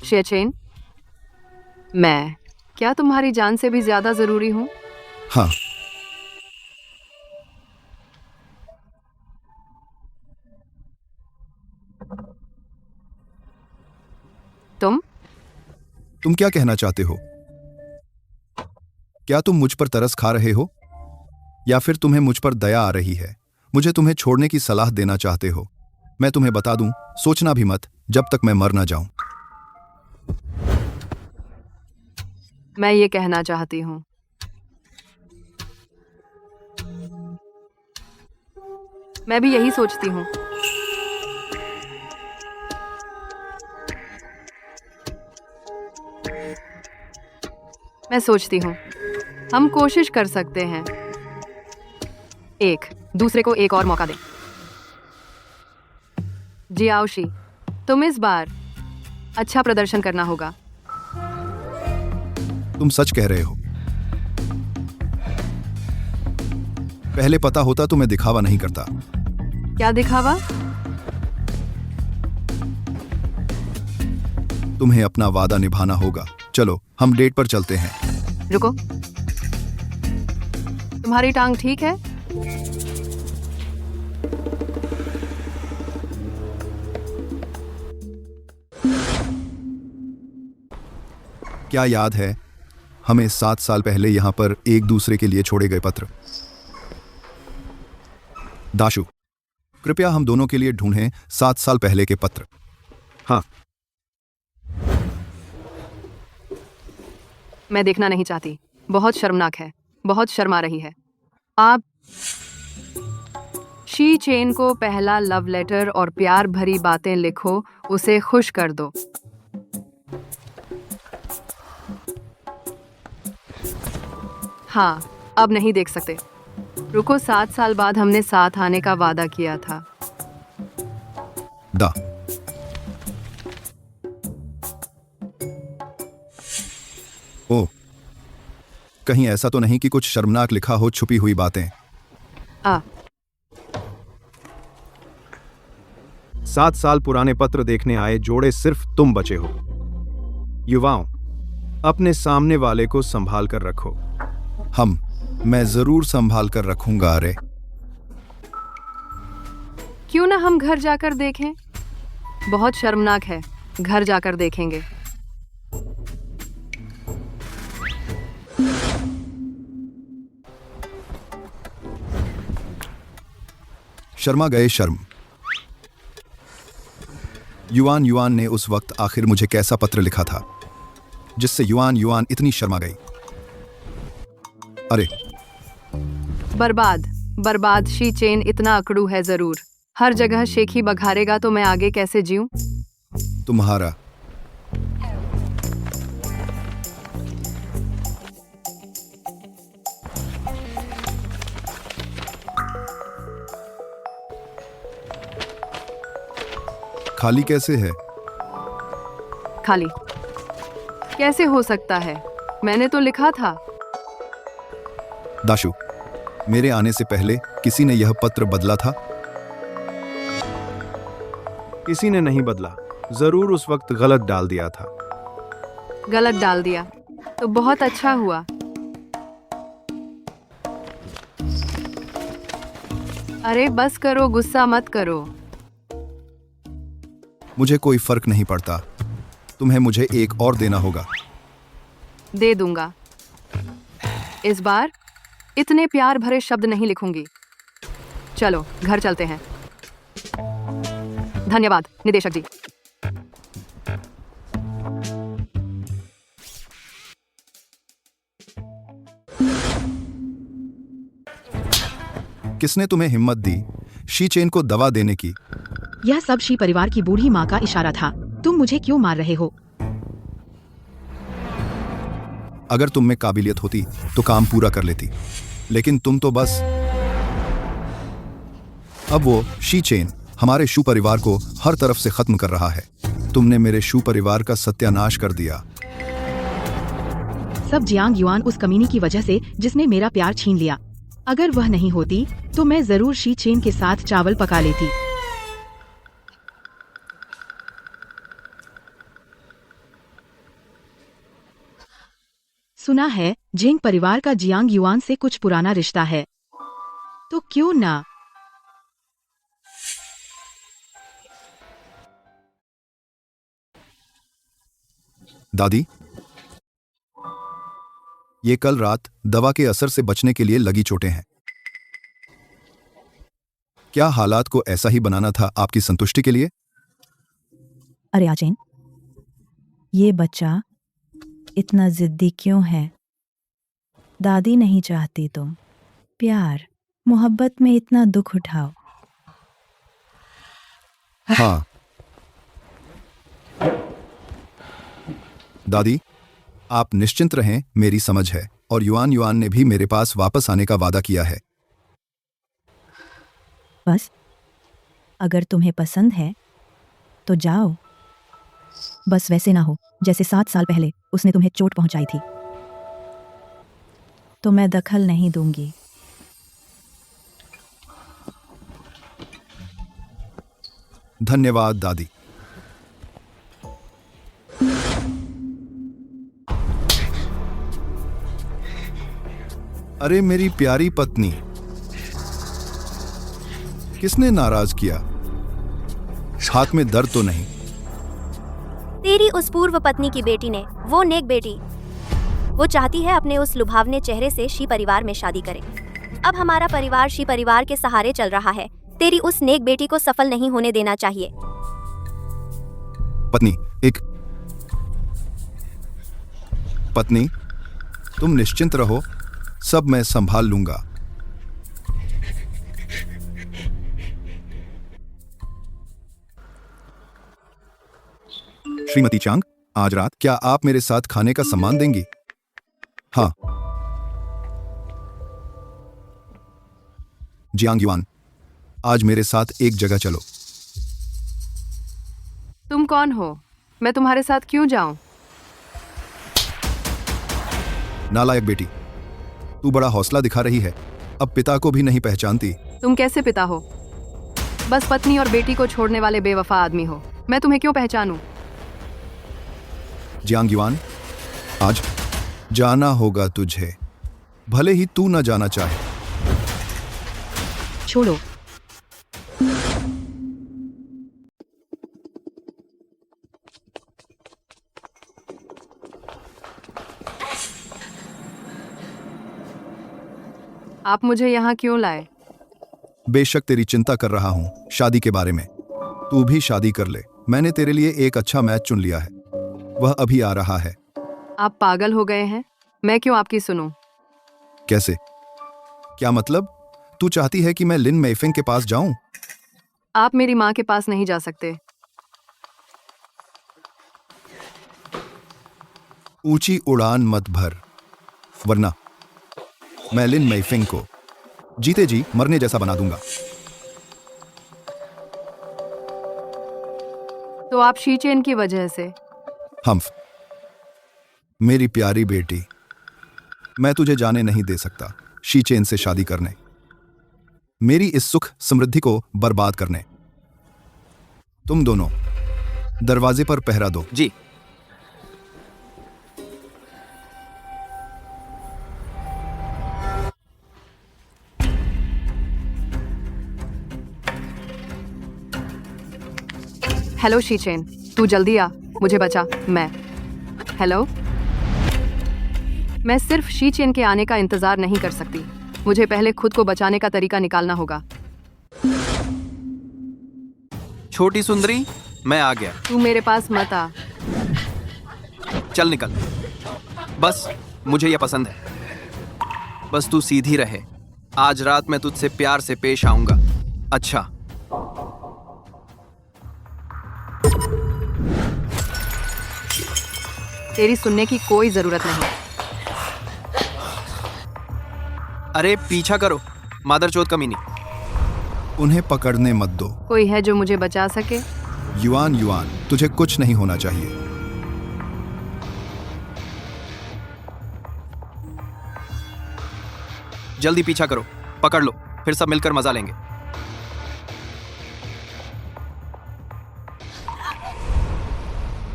श्रेय चेन, मैं क्या तुम्हारी जान से भी ज्यादा जरूरी हूं? हाँ, तुम क्या कहना चाहते हो? क्या तुम मुझ पर तरस खा रहे हो या फिर तुम्हें मुझ पर दया आ रही है? मुझे तुम्हें छोड़ने की सलाह देना चाहते हो? मैं तुम्हें बता दूं, सोचना भी मत जब तक मैं मर ना जाऊं। मैं ये कहना चाहती हूं। मैं भी यही सोचती हूं। मैं सोचती हूं हम कोशिश कर सकते हैं, एक दूसरे को एक और मौका दें। जियाओशी, तुम इस बार अच्छा प्रदर्शन करना होगा। तुम सच कह रहे हो। पहले पता होता तो मैं दिखावा नहीं करता। क्या दिखावा? तुम्हें अपना वादा निभाना होगा। चलो, हम डेट पर चलते हैं। रुको, तुम्हारी टांग ठीक है? क्या याद है हमें 7 साल पहले यहां पर एक दूसरे के लिए छोड़े गए पत्र? दाशु, कृपया हम दोनों के लिए ढूंढें 7 साल पहले के पत्र। हाँ, मैं देखना नहीं चाहती। बहुत शर्मनाक है। बहुत शर्मा रही है। आप शी चेन को पहला लव लेटर और प्यार भरी बातें लिखो, उसे खुश कर दो। हाँ, अब नहीं देख सकते। रुको, 7 साल बाद हमने साथ आने का वादा किया था। दा ओ, कहीं ऐसा तो नहीं कि कुछ शर्मनाक लिखा हो, छुपी हुई बातें? 7 साल पुराने पत्र देखने आए जोड़े सिर्फ तुम बचे हो। युवाओं, अपने सामने वाले को संभाल कर रखो। मैं जरूर संभाल कर रखूंगा। अरे, क्यों ना हम घर जाकर देखें? बहुत शर्मनाक है। घर जाकर देखेंगे। शर्मा गए शर्म। युआन ने उस वक्त आखिर मुझे कैसा पत्र लिखा था जिससे युआन इतनी शर्मा गई? अरे, बर्बाद। शी चेन इतना अकड़ू है। जरूर हर जगह शेखी बघारेगा तो मैं आगे कैसे जीऊं? तुम्हारा खाली कैसे है? खाली कैसे हो सकता है? मैंने तो लिखा था। दाशु, मेरे आने से पहले किसी ने यह पत्र बदला था? किसी ने नहीं बदला। जरूर उस वक्त गलत डाल दिया था। गलत डाल दिया तो बहुत अच्छा हुआ। अरे बस करो, गुस्सा मत करो। मुझे कोई फर्क नहीं पड़ता। तुम्हें मुझे एक और देना होगा। दे दूंगा। इस बार इतने प्यार भरे शब्द नहीं लिखूंगी। चलो घर चलते हैं। धन्यवाद निदेशक जी। किसने तुम्हें हिम्मत दी शी चेन को दवा देने की? यह सब शी परिवार की बूढ़ी माँ का इशारा था। तुम मुझे क्यों मार रहे हो? अगर तुम में काबिलियत होती तो काम पूरा कर लेती, लेकिन तुम तो बस। अब वो शी चेन हमारे शू परिवार को हर तरफ से खत्म कर रहा है। तुमने मेरे शू परिवार का सत्यानाश कर दिया। सब जियांग युआन उस कमीनी की वजह से जिसने मेरा प्यार छीन लिया। अगर वह नहीं होती तो मैं जरूर शी चेन के साथ चावल पका लेती। सुना है जिंग परिवार का जियांग युआन से कुछ पुराना रिश्ता है, तो क्यों ना। दादी, ये कल रात दवा के असर से बचने के लिए लगी चोटें हैं। क्या हालात को ऐसा ही बनाना था आपकी संतुष्टि के लिए? अरे आचेन, ये बच्चा इतना जिद्दी क्यों है? दादी नहीं चाहती तुम प्यार मोहब्बत में इतना दुख उठाओ। हाँ दादी, आप निश्चिंत रहें, मेरी समझ है और युआन युआन ने भी मेरे पास वापस आने का वादा किया है। बस अगर तुम्हें पसंद है तो जाओ। बस वैसे ना हो जैसे 7 साल पहले उसने तुम्हें चोट पहुंचाई थी। तो मैं दखल नहीं दूंगी। धन्यवाद दादी। अरे मेरी प्यारी पत्नी, किसने नाराज किया? हाथ में दर्द तो नहीं? तेरी उस पूर्व पत्नी की बेटी ने, वो नेक बेटी। वो चाहती है अपने उस लुभावने चेहरे से शी परिवार में शादी करे। अब हमारा परिवार शी परिवार के सहारे चल रहा है। तेरी उस नेक बेटी को सफल नहीं होने देना चाहिए। पत्नी, तुम निश्चिंत रहो, सब मैं संभाल लूंगा। श्रीमती चांग, आज रात क्या आप मेरे साथ खाने का सम्मान देंगी? हाँ। जियांग युआन, आज मेरे साथ एक जगह चलो। तुम कौन हो? मैं तुम्हारे साथ क्यों जाऊं? नालायक बेटी, तू बड़ा हौसला दिखा रही है, अब पिता को भी नहीं पहचानती। तुम कैसे पिता हो? बस पत्नी और बेटी को छोड़ने वाले बेवफा आदमी हो। मैं तुम्हें क्यों पहचानूं? जियांग युआन, आज जाना होगा तुझे, भले ही तू न जाना चाहे। छोड़ो। आप मुझे यहाँ क्यों लाए? बेशक तेरी चिंता कर रहा हूं शादी के बारे में। तू भी शादी कर ले। मैंने तेरे लिए एक अच्छा मैच चुन लिया है, वह अभी आ रहा है। आप पागल हो गए हैं? मैं क्यों आपकी सुनूं? कैसे? क्या मतलब? तू चाहती है कि मैं लिन मेइफेंग के पास जाऊं? आप मेरी माँ के पास नहीं जा सकते। ऊंची उड़ान मत भर, वरना मैं लिन मेइफेंग को जीते जी मरने जैसा बना दूंगा। तो आप शीचेन की वजह से? हम्फ, मेरी प्यारी बेटी, मैं तुझे जाने नहीं दे सकता शीचेन से शादी करने, मेरी इस सुख समृद्धि को बर्बाद करने। तुम दोनों दरवाजे पर पहरा दो। जी। हेलो शीचेन, तू जल्दी आ, मुझे बचा। मैं हेलो, मैं सिर्फ शीचेन के आने का इंतजार नहीं कर सकती। मुझे पहले खुद को बचाने का तरीका निकालना होगा। छोटी सुंदरी, मैं आ गया। तू मेरे पास मत आ। चल निकल। बस मुझे यह पसंद है। बस तू सीधी रहे। आज रात मैं तुझसे प्यार से पेश आऊंगा। अच्छा। तेरी सुनने की कोई जरूरत नहीं। अरे पीछा करो, मादरचोद कमीनी। उन्हें पकड़ने मत दो। कोई है जो मुझे बचा सके? युआन, युआन, तुझे कुछ नहीं होना चाहिए। जल्दी पीछा करो, पकड़ लो, फिर सब मिलकर मजा लेंगे।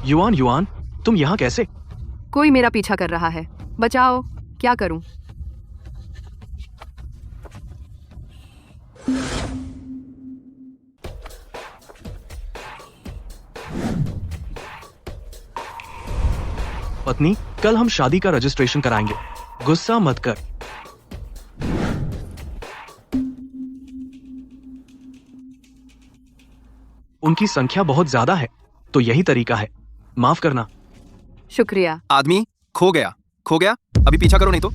युआन, युआन, तुम यहाँ कैसे? कोई मेरा पीछा कर रहा है, बचाओ। क्या करूं? पत्नी, कल हम शादी का रजिस्ट्रेशन कराएंगे। गुस्सा मत कर। उनकी संख्या बहुत ज्यादा है, तो यही तरीका है। माफ करना। शुक्रिया। आदमी खो गया, खो गया। अभी पीछा करो नहीं तो।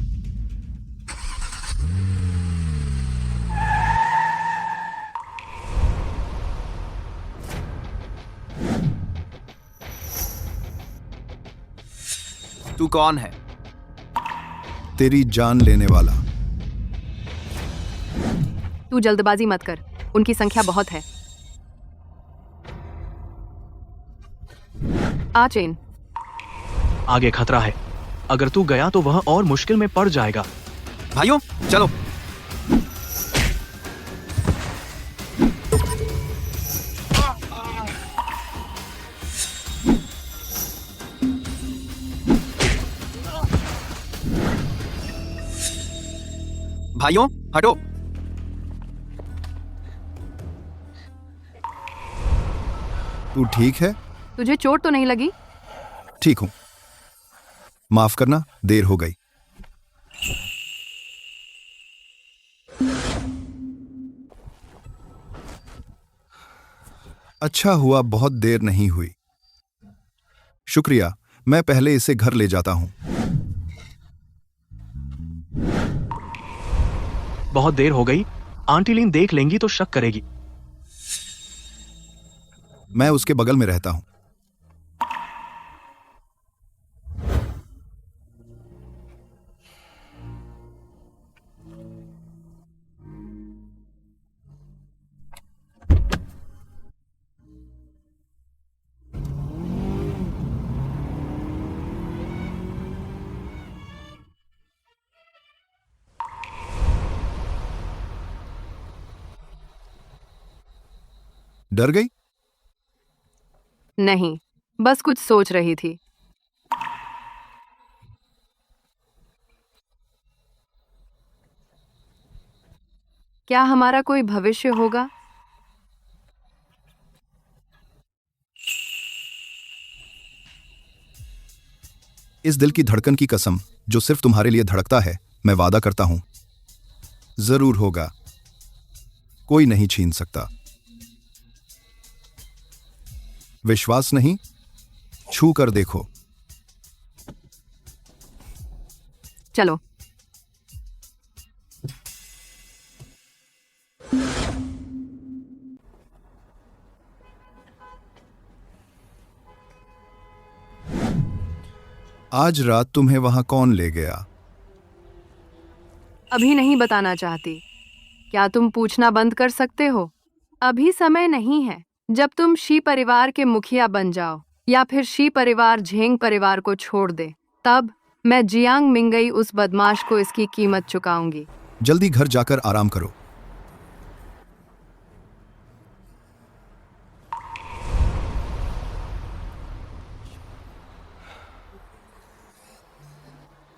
तू कौन है? तेरी जान लेने वाला। तू जल्दबाजी मत कर, उनकी संख्या बहुत है। आ चेन। आगे खतरा है। अगर तू गया तो वह और मुश्किल में पड़ जाएगा। भाइयों चलो। भाइयों हटो। तू ठीक है? तुझे चोट तो नहीं लगी? ठीक हूं। माफ करना, देर हो गई। अच्छा हुआ बहुत देर नहीं हुई। शुक्रिया, मैं पहले इसे घर ले जाता हूं। बहुत देर हो गई। आंटी लीन देख लेंगी तो शक करेगी। मैं उसके बगल में रहता हूं। डर गई? नहीं, बस कुछ सोच रही थी। क्या हमारा कोई भविष्य होगा? इस दिल की धड़कन की कसम जो सिर्फ तुम्हारे लिए धड़कता है, मैं वादा करता हूं, जरूर होगा। कोई नहीं छीन सकता। विश्वास नहीं? छू कर देखो। चलो। आज रात तुम्हें वहां कौन ले गया? अभी नहीं बताना चाहती। क्या तुम पूछना बंद कर सकते हो? अभी समय नहीं है। जब तुम शी परिवार के मुखिया बन जाओ या फिर शी परिवार झेंग परिवार को छोड़ दे, तब मैं जियांग मिंगई उस बदमाश को इसकी कीमत चुकाऊंगी। जल्दी घर जाकर आराम करो।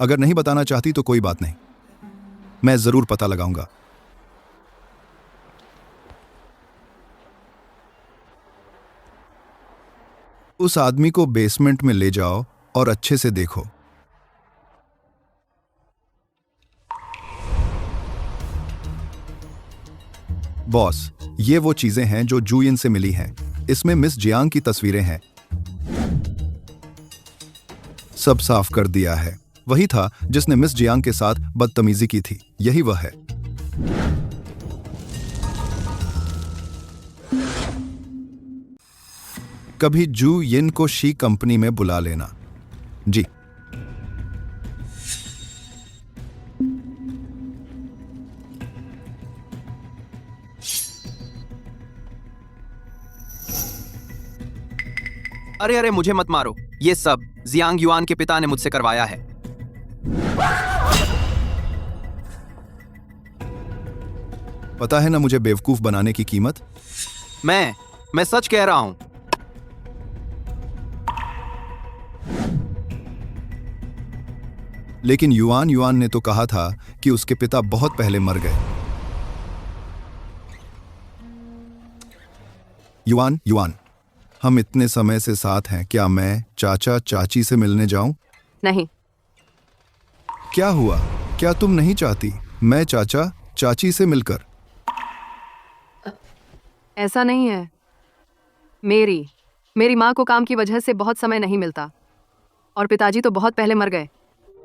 अगर नहीं बताना चाहती तो कोई बात नहीं, मैं जरूर पता लगाऊंगा। उस आदमी को बेसमेंट में ले जाओ और अच्छे से देखो। बॉस, ये वो चीजें हैं जो जूयिन से मिली हैं। इसमें मिस जियांग की तस्वीरें हैं। सब साफ कर दिया है। वही था जिसने मिस जियांग के साथ बदतमीजी की थी। यही वह है। कभी जू यिन को शी कंपनी में बुला लेना। जी। अरे अरे, मुझे मत मारो। ये सब जियांग युआन के पिता ने मुझसे करवाया है। पता है ना मुझे बेवकूफ बनाने की कीमत? मैं सच कह रहा हूं। लेकिन युआन ने तो कहा था कि उसके पिता बहुत पहले मर गए। युआन, हम इतने समय से साथ हैं। क्या मैं चाचा चाची से मिलने जाऊं? नहीं। क्या हुआ? क्या तुम नहीं चाहती मैं चाचा चाची से मिलकर? ऐसा नहीं है। मेरी माँ को काम की वजह से बहुत समय नहीं मिलता और पिताजी तो बहुत पहले मर गए।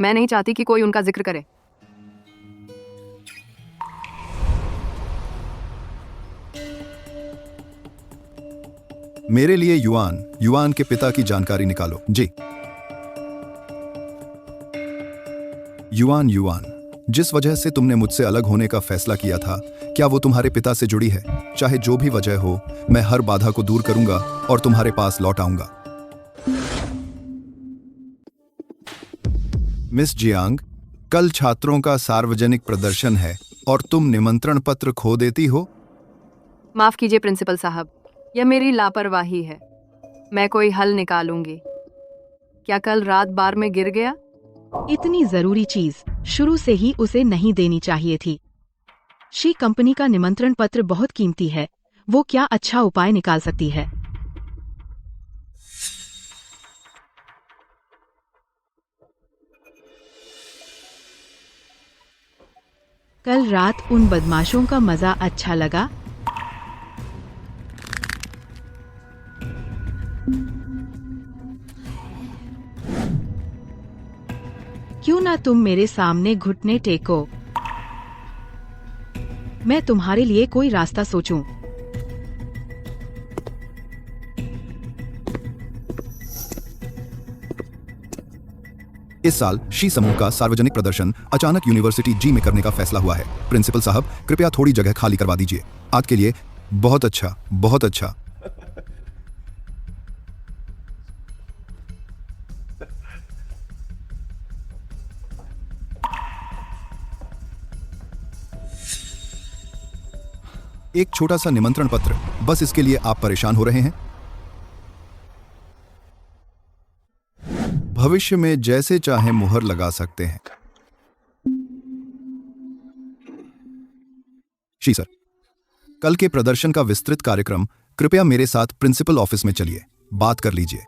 मैं नहीं चाहती कि कोई उनका जिक्र करे। मेरे लिए युआन के पिता की जानकारी निकालो। जी। युआन, जिस वजह से तुमने मुझसे अलग होने का फैसला किया था, क्या वो तुम्हारे पिता से जुड़ी है? चाहे जो भी वजह हो, मैं हर बाधा को दूर करूंगा और तुम्हारे पास लौट आऊंगा। मिस जियांग, कल छात्रों का सार्वजनिक प्रदर्शन है और तुम निमंत्रण पत्र खो देती हो। माफ कीजिए प्रिंसिपल साहब, यह मेरी लापरवाही है। मैं कोई हल निकालूंगी। क्या कल रात बार में गिर गया? इतनी जरूरी चीज शुरू से ही उसे नहीं देनी चाहिए थी। शी कंपनी का निमंत्रण पत्र बहुत कीमती है। वो क्या अच्छा उपाय निकाल सकती है? कल रात उन बदमाशों का मजा अच्छा लगा। क्यों ना तुम मेरे सामने घुटने टेको। मैं तुम्हारे लिए कोई रास्ता सोचूं। इस साल शी समूह का सार्वजनिक प्रदर्शन अचानक यूनिवर्सिटी जी में करने का फैसला हुआ है। प्रिंसिपल साहब, कृपया थोड़ी जगह खाली करवा दीजिए। आज के लिए बहुत अच्छा, बहुत अच्छा। एक छोटा सा निमंत्रण पत्र, बस इसके लिए आप परेशान हो रहे हैं? भविष्य में जैसे चाहे मुहर लगा सकते हैं। शी सर, कल के प्रदर्शन का विस्तृत कार्यक्रम, कृपया मेरे साथ प्रिंसिपल ऑफिस में चलिए, बात कर लीजिए।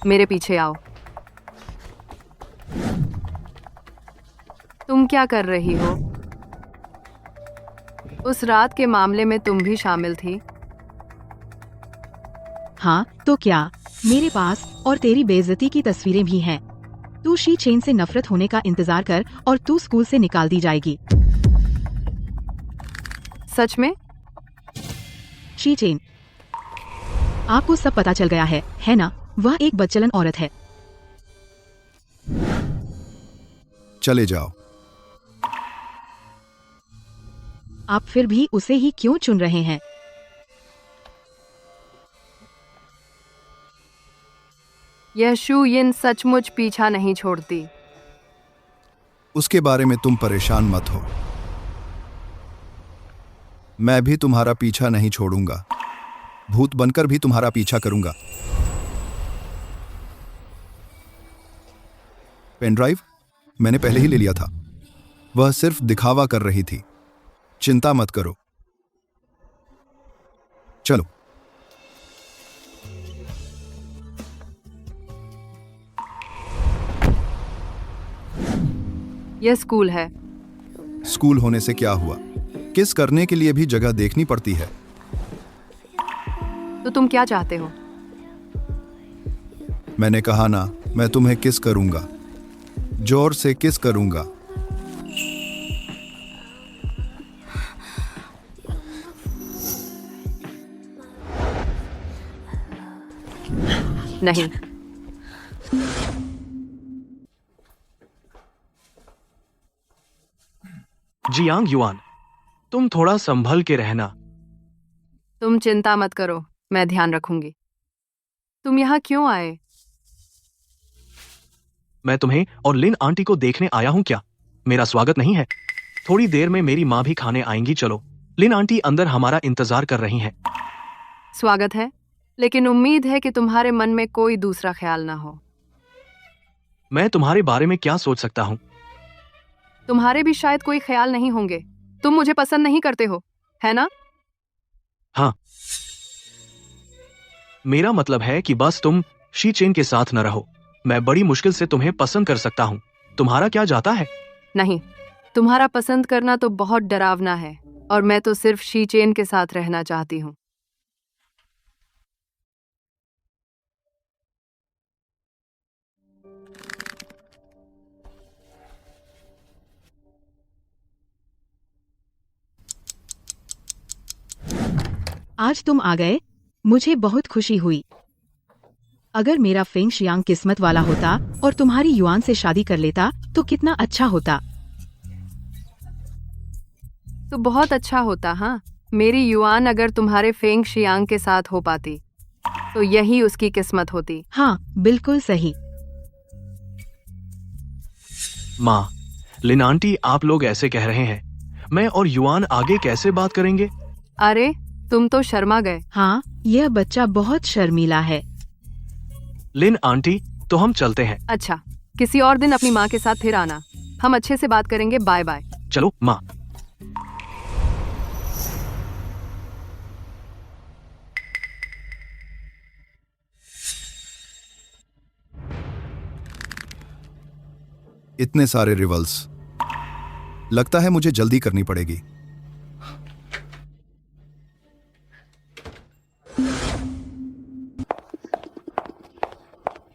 मेरे पीछे आओ। तुम क्या कर रही हो? उस रात के मामले में तुम भी शामिल थी? हाँ तो क्या, मेरे पास और तेरी बेइज्जती की तस्वीरें भी हैं। तू शी चेन से नफरत होने का इंतजार कर और तू स्कूल से निकाल दी जाएगी। सच में? शी चेन, आपको सब पता चल गया है ना? वह एक बदचलन औरत है। चले जाओ। आप फिर भी उसे ही क्यों चुन रहे हैं? यह शू यिन सचमुच पीछा नहीं छोड़ती। उसके बारे में तुम परेशान मत हो। मैं भी तुम्हारा पीछा नहीं छोड़ूंगा। भूत बनकर भी तुम्हारा पीछा करूंगा। पेन ड्राइव मैंने पहले ही ले लिया था। वह सिर्फ दिखावा कर रही थी। चिंता मत करो। चलो। यह स्कूल है। स्कूल होने से क्या हुआ? किस करने के लिए भी जगह देखनी पड़ती है। तो तुम क्या चाहते हो? मैंने कहा ना, मैं तुम्हें किस करूंगा, जोर से किस करूंगा। नहीं। जियांग युआन, तुम थोड़ा संभल के रहना। तुम चिंता मत करो, मैं ध्यान रखूंगी। तुम यहाँ क्यों आए? मैं तुम्हें और लिन आंटी को देखने आया हूँ क्या? मेरा स्वागत नहीं है? थोड़ी देर में मेरी माँ भी खाने आएंगी। चलो, लिन आंटी अंदर हमारा इंतजार कर रही हैं। स्वागत है, लेकिन उम्मीद है कि तुम्हारे मन में कोई दूसरा ख्याल ना हो। मैं तुम्हारे बारे में क्या सोच सकता हूँ? तुम्हारे भी शायद कोई ख्याल नहीं होंगे। तुम मुझे पसंद नहीं करते हो, है ना? हाँ, मेरा मतलब है कि बस तुम शी चेन के साथ न रहो। मैं बड़ी मुश्किल से तुम्हें पसंद कर सकता हूँ। तुम्हारा क्या जाता है? नहीं, तुम्हारा पसंद करना तो बहुत डरावना है, और मैं तो सिर्फ शी चेन के साथ रहना चाहती हूँ। आज तुम आ गए, मुझे बहुत खुशी हुई। अगर मेरा फेंग शियांग किस्मत वाला होता और तुम्हारी युआन से शादी कर लेता तो कितना अच्छा होता। तो बहुत अच्छा होता। हाँ, मेरी युआन अगर तुम्हारे फेंग शियांग के साथ हो पाती तो यही उसकी किस्मत होती। हाँ, बिल्कुल सही। माँ, लिन आंटी, आप लोग ऐसे कह रहे हैं, मैं और युआन आगे कैसे बात करेंगे? अरे, तुम तो शर्मा गए। हाँ, यह बच्चा बहुत शर्मीला है। लिन आंटी, तो हम चलते हैं। अच्छा, किसी और दिन अपनी माँ के साथ फिर आना। हम अच्छे से बात करेंगे। Bye bye. चलो माँ। इतने सारे रिवल्स, लगता है मुझे जल्दी करनी पड़ेगी।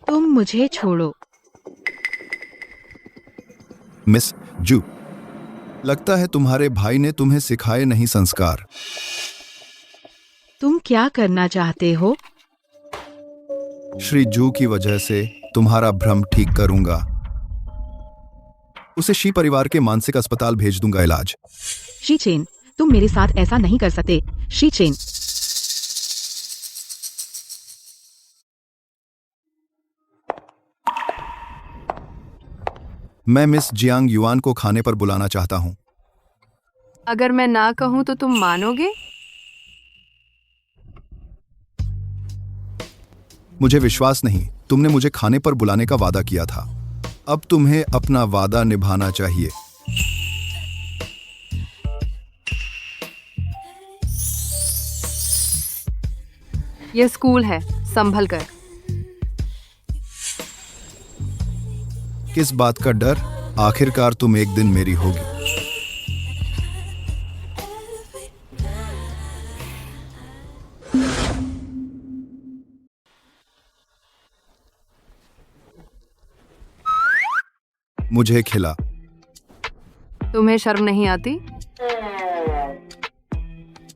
तुम मुझे छोड़ो। मिस जू, लगता है तुम्हारे भाई ने तुम्हें सिखाए नहीं संस्कार। तुम क्या करना चाहते हो? श्री जू की वजह से तुम्हारा भ्रम ठीक करूंगा। उसे शी परिवार के मानसिक अस्पताल भेज दूंगा इलाज। शी चेन, तुम मेरे साथ ऐसा नहीं कर सकते। She chain. मैं मिस जियांग युआन को खाने पर बुलाना चाहता हूं। अगर मैं ना कहूं तो तुम मानोगे? मुझे विश्वास नहीं। तुमने मुझे खाने पर बुलाने का वादा किया था। अब तुम्हें अपना वादा निभाना चाहिए। यह स्कूल है, संभल कर। किस बात का डर? आखिरकार तुम एक दिन मेरी होगी। मुझे खिला। तुम्हें शर्म नहीं आती?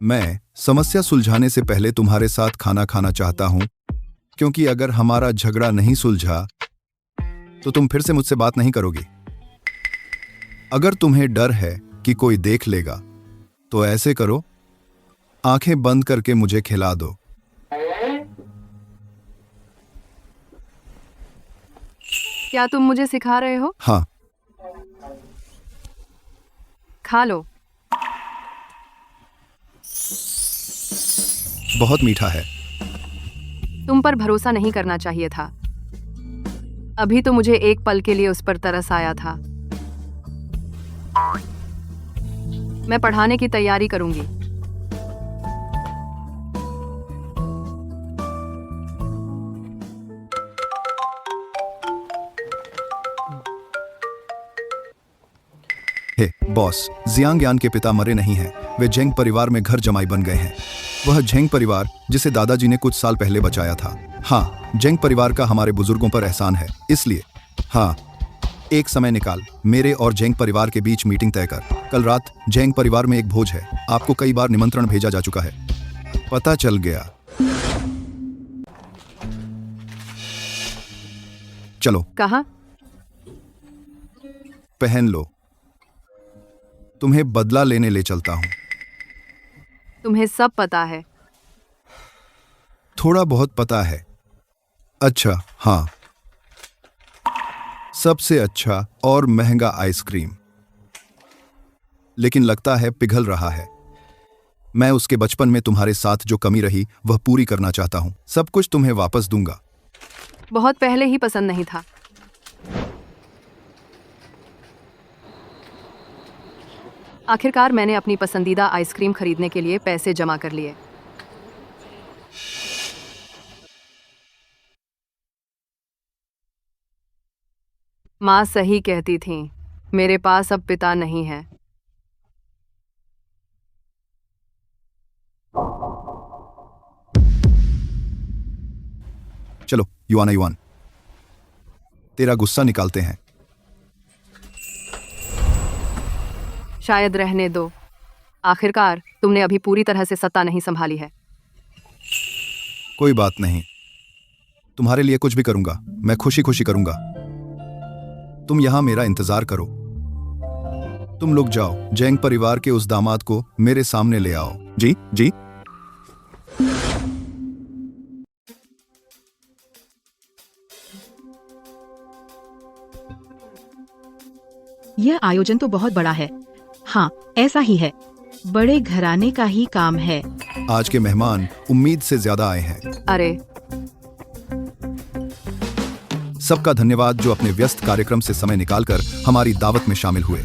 मैं समस्या सुलझाने से पहले तुम्हारे साथ खाना खाना चाहता हूं, क्योंकि अगर हमारा झगड़ा नहीं सुलझा तो तुम फिर से मुझसे बात नहीं करोगी। अगर तुम्हें डर है कि कोई देख लेगा तो ऐसे करो, आंखें बंद करके मुझे खिला दो। क्या तुम मुझे सिखा रहे हो? हाँ। खा लो। बहुत मीठा है। तुम पर भरोसा नहीं करना चाहिए था। अभी तो मुझे एक पल के लिए उस पर तरस आया था। मैं पढ़ाने की तैयारी करूंगी। हे बॉस, जियांग यान के पिता मरे नहीं हैं। वे जेंग परिवार में घर जमाई बन गए हैं। वह जेंग परिवार जिसे दादाजी ने कुछ साल पहले बचाया था। हाँ, जेंग परिवार का हमारे बुजुर्गों पर एहसान है, इसलिए हाँ, एक समय निकाल मेरे और जेंग परिवार के बीच मीटिंग तय कर। कल रात जेंग परिवार में एक भोज है। आपको कई बार निमंत्रण भेजा जा चुका है। पता चल गया। चलो कहाँ? पहन लो। तुम्हें बदला लेने ले चलता हूं। तुम्हें सब पता है। थोड़ा बहुत पता है। अच्छा, हाँ, सबसे अच्छा और महंगा आइसक्रीम, लेकिन लगता है पिघल रहा है। मैं उसके बचपन में तुम्हारे साथ जो कमी रही वह पूरी करना चाहता हूं। सब कुछ तुम्हें वापस दूंगा। बहुत पहले ही पसंद नहीं था। आखिरकार मैंने अपनी पसंदीदा आइसक्रीम खरीदने के लिए पैसे जमा कर लिए। माँ सही कहती थी, मेरे पास अब पिता नहीं है। चलो युआन युआन, तेरा गुस्सा निकालते हैं। शायद रहने दो। आखिरकार तुमने अभी पूरी तरह से सत्ता नहीं संभाली है। कोई बात नहीं, तुम्हारे लिए कुछ भी करूंगा। मैं खुशी खुशी करूंगा। तुम यहां मेरा इंतजार करो। तुम लोग जाओ, जेंग परिवार के उस दामाद को मेरे सामने ले आओ। जी जी। यह आयोजन तो बहुत बड़ा है। हाँ, ऐसा ही है। बड़े घराने का ही काम है। आज के मेहमान उम्मीद से ज्यादा आए हैं। अरे सबका धन्यवाद जो अपने व्यस्त कार्यक्रम से समय निकालकर हमारी दावत में शामिल हुए।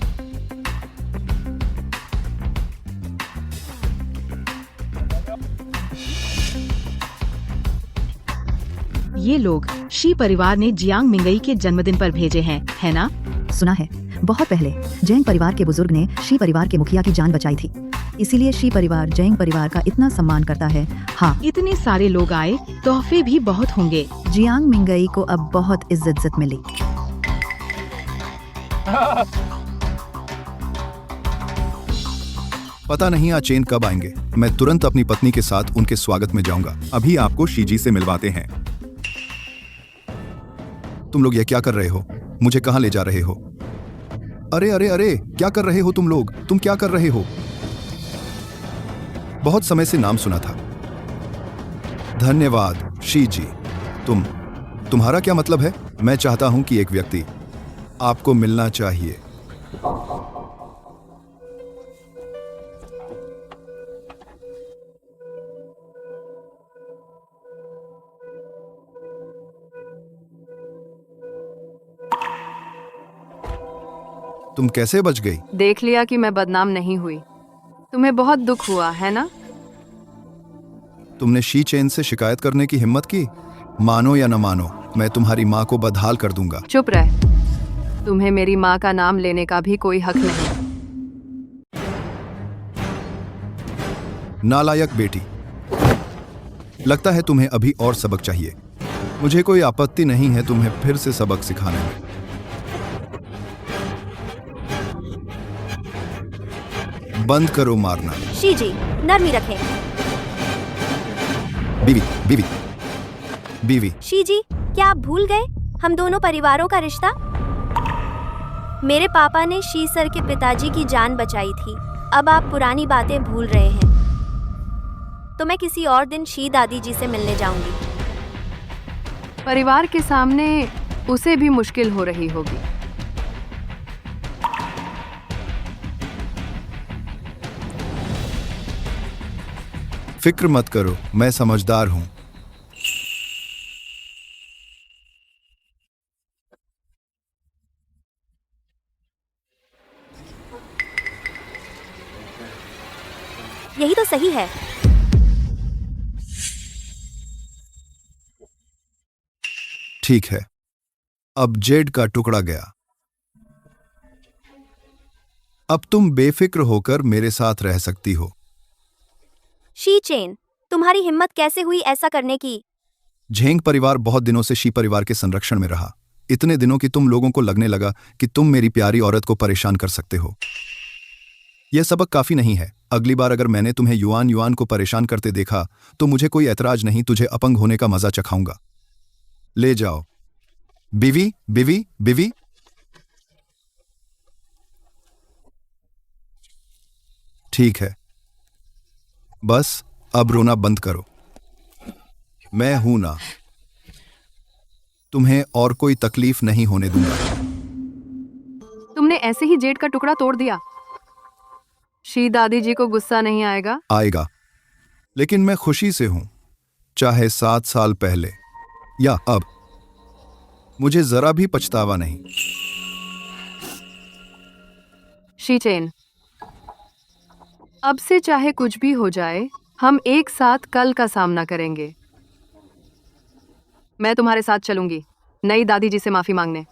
ये लोग शी परिवार ने जियांग मिंगई के जन्मदिन पर भेजे हैं, है ना? सुना है, बहुत पहले जेंग परिवार के बुजुर्ग ने शी परिवार के मुखिया की जान बचाई थी। इसीलिए शी परिवार जेंग परिवार का इतना सम्मान करता है। हाँ, इतने सारे लोग आए, तोहफे भी बहुत होंगे। जियांग मिंगई को अब बहुत इज्जत मिली। पता नहीं आज चेन कब आएंगे। मैं तुरंत अपनी पत्नी के साथ उनके स्वागत में जाऊंगा। अभी आपको शीजी से मिलवाते हैं। तुम लोग यह क्या कर रहे हो? मुझे कहां ले जा रहे हो? अरे अरे अरे, क्या कर रहे हो तुम लोग? तुम क्या कर रहे हो? बहुत समय से नाम सुना था। धन्यवाद शीजी। तुम्हारा क्या मतलब है? मैं चाहता हूं कि एक व्यक्ति आपको मिलना चाहिए। तुम कैसे बच गई? देख लिया कि मैं बदनाम नहीं हुई। तुम्हें बहुत दुख हुआ है ना? तुमने शी चेन से शिकायत करने की हिम्मत की? मानो या न मानो, मैं तुम्हारी माँ को बदहाल कर दूंगा। चुप रह। तुम्हें मेरी माँ का नाम लेने का भी कोई हक नहीं। नालायक बेटी, लगता है तुम्हें अभी और सबक चाहिए। मुझे कोई आपत्ति नहीं है तुम्हें फिर से सबक सिखाने में। बंद करो मारना। शीजी, नरमी रखें। बीवी बीवी बीवी। शीजी, क्या आप भूल गए हम दोनों परिवारों का रिश्ता? मेरे पापा ने शी सर के पिताजी की जान बचाई थी। अब आप पुरानी बातें भूल रहे हैं। तो मैं किसी और दिन शी दादी जी से मिलने जाऊंगी। परिवार के सामने उसे भी मुश्किल हो रही होगी। फिक्र मत करो, मैं समझदार हूं। सही है। ठीक है, अब जेड का टुकड़ा गया। अब तुम बेफिक्र होकर मेरे साथ रह सकती हो। शी चेन, तुम्हारी हिम्मत कैसे हुई ऐसा करने की? झेंग परिवार बहुत दिनों से शी परिवार के संरक्षण में रहा, इतने दिनों कि तुम लोगों को लगने लगा कि तुम मेरी प्यारी औरत को परेशान कर सकते हो। यह सबक काफी नहीं है। अगली बार अगर मैंने तुम्हें युआन युआन को परेशान करते देखा तो मुझे कोई ऐतराज नहीं, तुझे अपंग होने का मजा चखाऊंगा। ले जाओ। बीवी बीवी बीवी। ठीक है, बस अब रोना बंद करो। मैं हूं ना, तुम्हें और कोई तकलीफ नहीं होने दूंगा। तुमने ऐसे ही जेड का टुकड़ा तोड़ दिया। शी दादी जी को गुस्सा नहीं आएगा? आएगा, लेकिन मैं खुशी से हूं, चाहे 7 साल पहले या अब। मुझे जरा भी पछतावा नहीं। शी चेन, अब से चाहे कुछ भी हो जाए, हम एक साथ कल का सामना करेंगे। मैं तुम्हारे साथ चलूंगी नई दादी जी से माफी मांगने।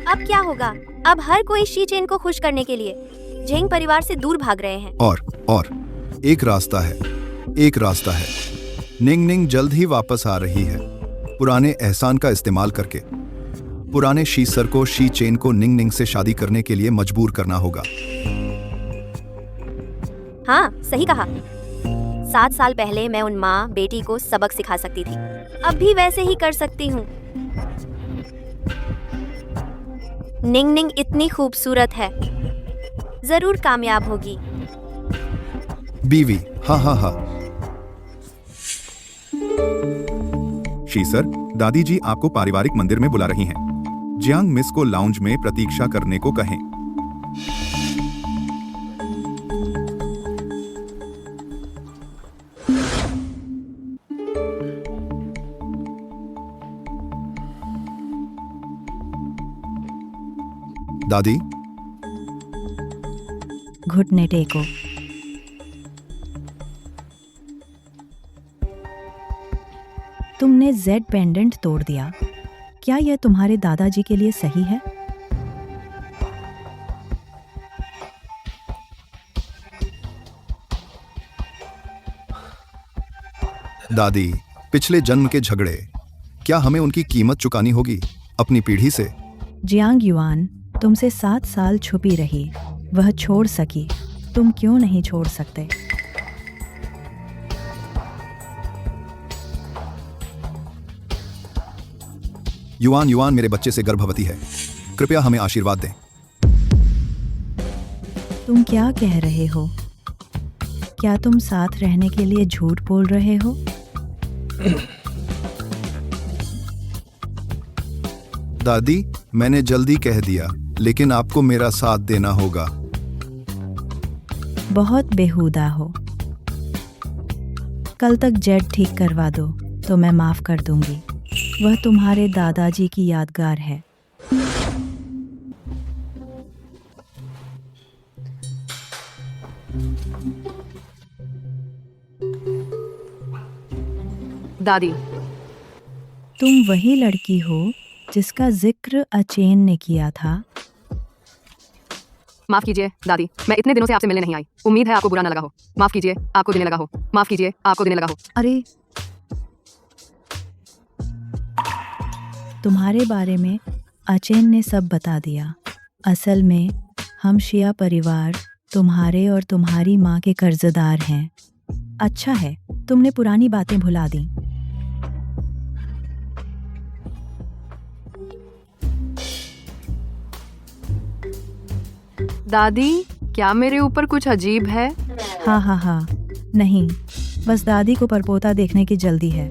अब क्या होगा? अब हर कोई शी चेन को खुश करने के लिए झेंग परिवार से दूर भाग रहे हैं। और एक रास्ता है, एक रास्ता है। निंग निंग जल्द ही वापस आ रही है, पुराने एहसान का इस्तेमाल करके। पुराने शी सर को शी चेन को निंग निंग से शादी करने के लिए मजबूर करना होगा। हाँ, सही कहा। 7 साल पहले मैं उन माँ बेटी को सबक सिखा सकती थी, अब भी वैसे ही कर सकती हूँ। निंग निंग इतनी खूबसूरत है, जरूर कामयाब होगी। बीवी, हाँ हाँ हाँ। शी सर, दादी जी आपको पारिवारिक मंदिर में बुला रही हैं। जियांग मिस को लाउंज में प्रतीक्षा करने को कहें। दादी, घुटने टेको। तुमने जेड पेंडेंट तोड़ दिया, क्या यह तुम्हारे दादाजी के लिए सही है? दादी, पिछले जन्म के झगड़े, क्या हमें उनकी कीमत चुकानी होगी अपनी पीढ़ी से? जियांग युआन तुमसे 7 साल छुपी रही, वह छोड़ सकी, तुम क्यों नहीं छोड़ सकते? युआन युआन मेरे बच्चे से गर्भवती है, कृपया हमें आशीर्वाद दें। तुम क्या कह रहे हो? क्या तुम साथ रहने के लिए झूठ बोल रहे हो? दादी, मैंने जल्दी कह दिया, लेकिन आपको मेरा साथ देना होगा। बहुत बेहुदा हो। कल तक जेड ठीक करवा दो तो मैं माफ कर दूंगी। वह तुम्हारे दादाजी की यादगार है। दादी, तुम वही लड़की हो जिसका जिक्र अचेन ने किया था। माफ कीजिए दादी, मैं इतने दिनों से आपसे मिलने नहीं आई। उम्मीद है आपको बुरा न लगा हो। माफ कीजिए, आपको देने लगा हो। माफ कीजिए, आपको देने लगा हो। अरे, तुम्हारे बारे में अचेन ने सब बता दिया। असल में हम शिया परिवार तुम्हारे और तुम्हारी माँ के कर्जदार हैं। अच्छा है, तुमने पुरानी बातें भुला दी। दादी, क्या मेरे ऊपर कुछ अजीब है? हाँ हाँ हाँ, नहीं, बस दादी को परपोता देखने की जल्दी है।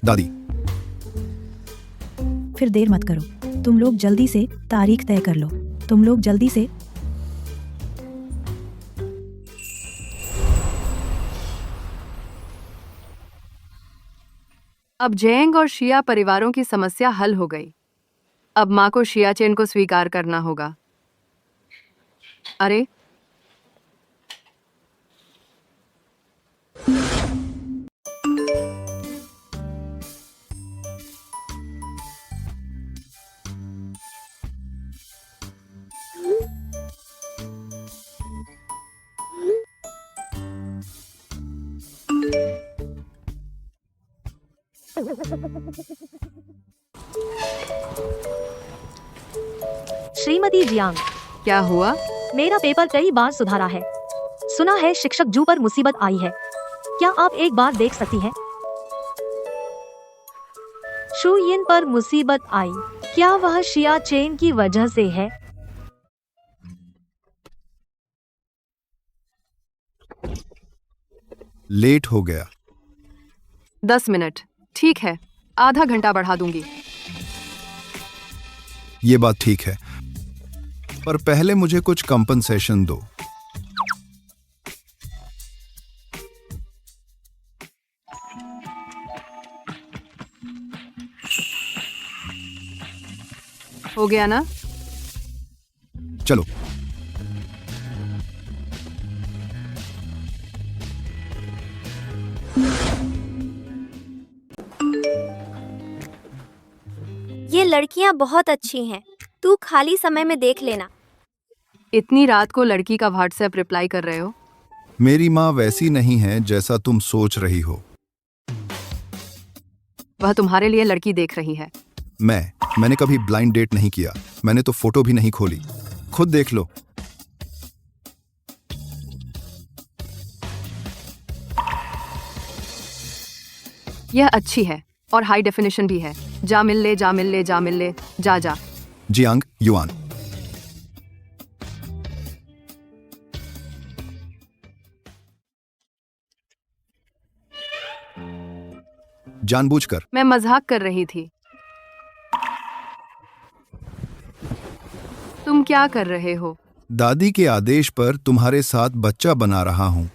दादी, फिर देर मत करो, तुम लोग जल्दी से तारीख तय कर लो। तुम लोग जल्दी से। अब जेंग और शिया परिवारों की समस्या हल हो गई। अब माँ को शिया चेन को स्वीकार करना होगा। अरे श्रीमती जियांग, क्या हुआ? मेरा पेपर कई बार सुधारा है। सुना है शिक्षक जू पर मुसीबत आई है। क्या आप एक बार देख सकती हैं? शू यिन पर मुसीबत आई। क्या वह शिया चेन की वजह से है? लेट हो गया। 10 मिनट। ठीक है, आधा घंटा बढ़ा दूंगी। ये बात ठीक है, पर पहले मुझे कुछ कंपनसेशन दो। हो गया ना? चलो। ये लड़कियां बहुत अच्छी हैं। तू खाली समय में देख लेना। इतनी रात को लड़की का व्हाट्सएप रिप्लाई कर रहे हो? मेरी माँ वैसी नहीं है जैसा तुम सोच रही हो। वह तुम्हारे लिए लड़की देख रही है। मैंने कभी ब्लाइंड डेट नहीं किया। मैंने तो फोटो भी नहीं खोली। खुद देख लो। यह अच्छी है और हाई डेफिनेशन भी है। जा मिल ले, जा मिल ले, जा मिल ले, जा जा। Jiang yuan. जानबूझकर। मैं मजाक कर रही थी। तुम क्या कर रहे हो? दादी के आदेश पर तुम्हारे साथ बच्चा बना रहा हूं।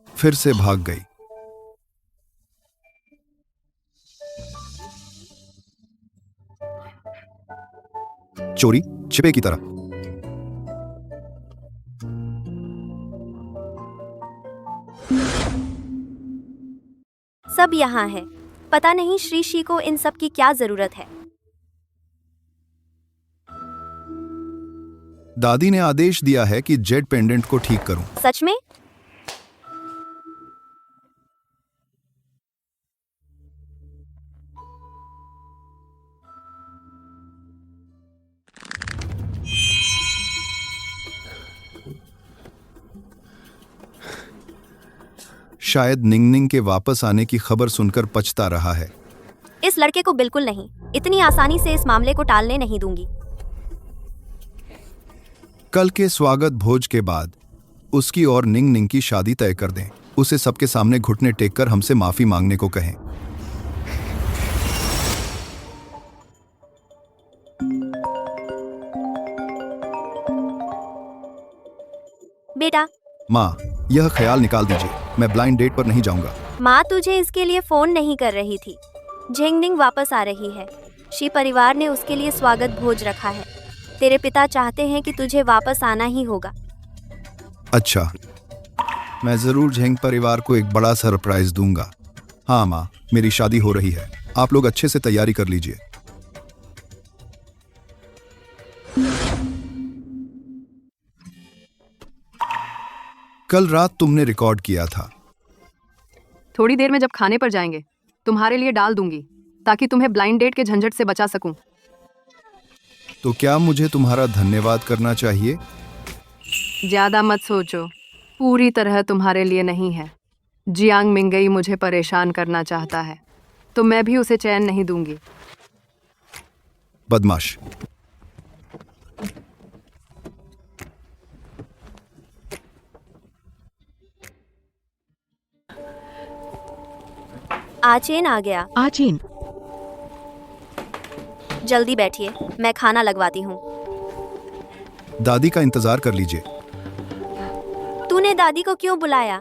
फिर से भाग गई। चोरी छिपे की तरह। सब यहाँ है। पता नहीं श्री शी को इन सब की क्या जरूरत है। दादी ने आदेश दिया है कि जेड पेंडेंट को ठीक करूं। सच में? शायद निंगनिंग के वापस आने की खबर सुनकर पछता रहा है। इस लड़के को बिल्कुल नहीं। इतनी आसानी से इस मामले को टालने नहीं दूंगी। कल के स्वागत भोज के बाद उसकी और निंगनिंग की शादी तय कर दें। उसे सबके सामने घुटने टेककर हमसे माफी मांगने को कहें। बेटा, माँ, यह ख्याल निकाल दीजिए। मैं ब्लाइंड डेट पर नहीं जाऊंगा। माँ तुझे इसके लिए फोन नहीं कर रही थी। झिंगनिंग वापस आ रही है। शी परिवार ने उसके लिए स्वागत भोज रखा है। तेरे पिता चाहते हैं कि तुझे वापस आना ही होगा। अच्छा, मैं जरूर झेंग परिवार को एक बड़ा सरप्राइज दूंगा। हाँ माँ, मेरी शादी हो रही है। आप लोग अच्छे से तैयारी कर लीजिए। कल रात तुमने रिकॉर्ड किया था। थोड़ी देर में जब खाने पर जाएंगे तुम्हारे लिए डाल दूंगी ताकि तुम्हें ब्लाइंड डेट के झंझट से बचा सकूं। तो क्या मुझे तुम्हारा धन्यवाद करना चाहिए? ज्यादा मत सोचो, पूरी तरह तुम्हारे लिए नहीं है। जियांग मिंगई मुझे परेशान करना चाहता है तो मैं भी उसे चैन नहीं दूंगी। बदमाश। आचेन आ गया। आचीन, जल्दी बैठिए, मैं खाना लगवाती हूँ। दादी का इंतजार कर लीजिए। तूने दादी को क्यों बुलाया?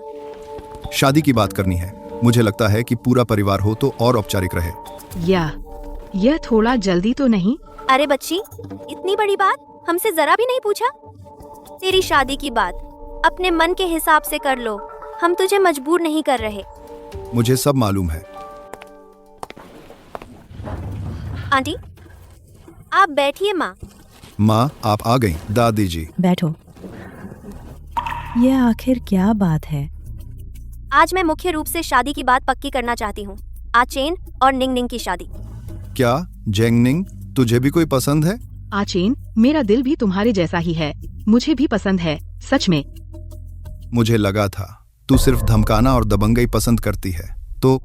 शादी की बात करनी है। मुझे लगता है कि पूरा परिवार हो तो और औपचारिक रहे। यह थोड़ा जल्दी तो नहीं? अरे बच्ची, इतनी बड़ी बात हमसे जरा भी नहीं पूछा? तेरी शादी की बात अपने मन के हिसाब से कर लो, हम तुझे मजबूर नहीं कर रहे। मुझे सब मालूम है। आंटी, आप बैठिए। माँ, आप आ गईं। दादी जी, बैठो। यह आखिर क्या बात है? आज मैं मुख्य रूप से शादी की बात पक्की करना चाहती हूँ। आचेन और निंगनिंग की शादी। क्या जेंगनिंग, तुझे भी कोई पसंद है? आचेन, मेरा दिल भी तुम्हारे जैसा ही है, मुझे भी पसंद है, सच में। मुझे लगा था तू सिर्फ धमकाना और दबंगई पसंद करती है। तो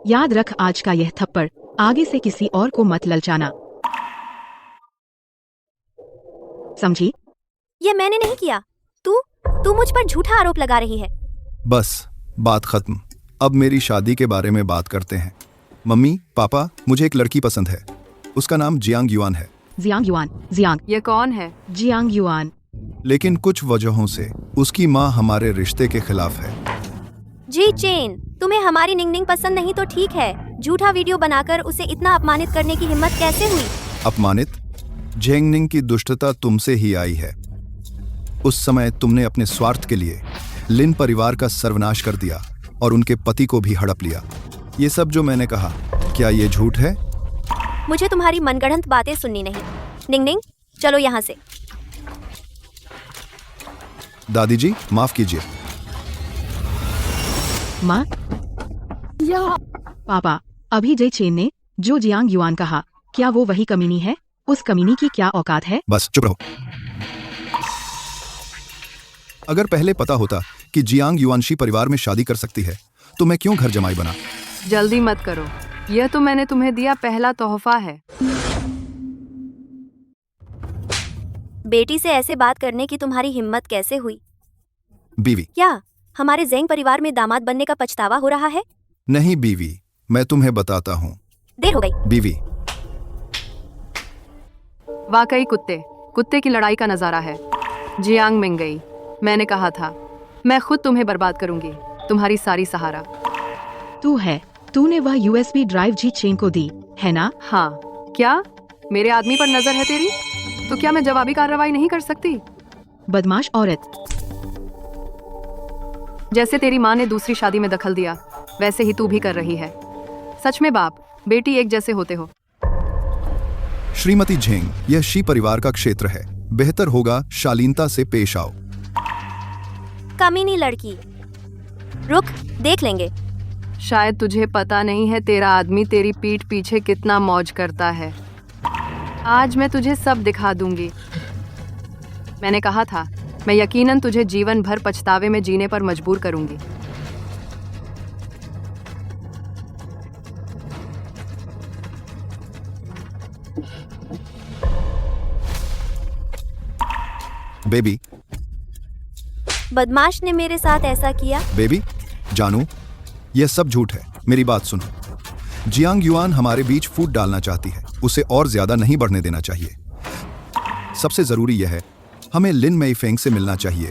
याद रख, आज का यह थप्पड़ आगे से किसी और को मत ललचाना, समझी? ये मैंने नहीं किया। तू मुझ पर झूठा आरोप लगा रही है। बस, बात खत्म। अब मेरी शादी के बारे में बात करते हैं। मम्मी, पापा, मुझे एक लड़की पसंद है। उसका नाम जियांग युआन है। जियांग। ये कौन है? Jiang yuan. लेकिन कुछ वजहों से उसकी माँ हमारे रिश्ते के खिलाफ है। जी चेन, तुम्हें हमारी निंगनिंग पसंद नहीं तो ठीक है, झूठा वीडियो बनाकर उसे इतना अपमानित करने की हिम्मत कैसे हुई? अपमानित? जेंगनिंग की दुष्टता तुमसे ही आई है। उस समय तुमने अपने स्वार्थ के लिए लिन परिवार का सर्वनाश कर दिया और उनके पति को भी हड़प लिया। ये सब जो मैंने कहा, क्या ये झूठ है? मुझे तुम्हारी मनगढ़ंत बातें सुननी नहीं। निंगनिंग, चलो यहाँ से। दादी जी, माफ कीजिए। माँ, पापा, अभी जय चेन ने जो जियांग युआन कहा, क्या वो वही कमीनी है? उस कमीनी की क्या औकात है? बस चुप रहो। अगर पहले पता होता कि जियांग युआनशी परिवार में शादी कर सकती है तो मैं क्यों घर जमाई बना? जल्दी मत करो, यह तो मैंने तुम्हें दिया पहला तोहफा है। बेटी से ऐसे बात करने की तुम्हारी हिम्मत कैसे हुई? बीवी। क्या हमारे जेंग परिवार में दामाद बनने का पछतावा हो रहा है? नहीं बीवी, मैं तुम्हें बताता हूँ। देर हो गई। बीवी। वाकई कुत्ते की लड़ाई का नजारा है। जियांग मिंगई, मैंने कहा था मैं खुद तुम्हें बर्बाद करूंगी, तुम्हारी सारी सहारा। तूने वह USB ड्राइव जी चेन को दी, है ना? हाँ, क्या मेरे आदमी पर नजर है तेरी? तो क्या मैं जवाबी कार्रवाई नहीं कर सकती? बदमाश औरत। जैसे तेरी माँ ने दूसरी शादी में दखल दिया, वैसे ही तू भी कर रही है। सच में बाप बेटी एक जैसे होते हो। श्रीमती झेंग, यह शी परिवार का क्षेत्र है। बेहतर होगा शालीनता से पेश आओ। कमीनी लड़की, रुक, देख लेंगे। शायद तुझे पता नहीं है तेरा आदमी तेरी पीठ पीछे कितना मौज करता है। आज मैं तुझे सब दिखा दूंगी। मैंने कहा था मैं यकीनन तुझे जीवन भर पछतावे में जीने पर मजबूर करूंगी। बेबी। बदमाश ने मेरे साथ ऐसा किया? बेबी, जानू, यह सब झूठ है। मेरी बात सुनो। जियांग युआन हमारे बीच फूट डालना चाहती है। उसे और ज्यादा नहीं बढ़ने देना चाहिए। सबसे जरूरी यह है, हमें लिन मेइफेंग से मिलना चाहिए।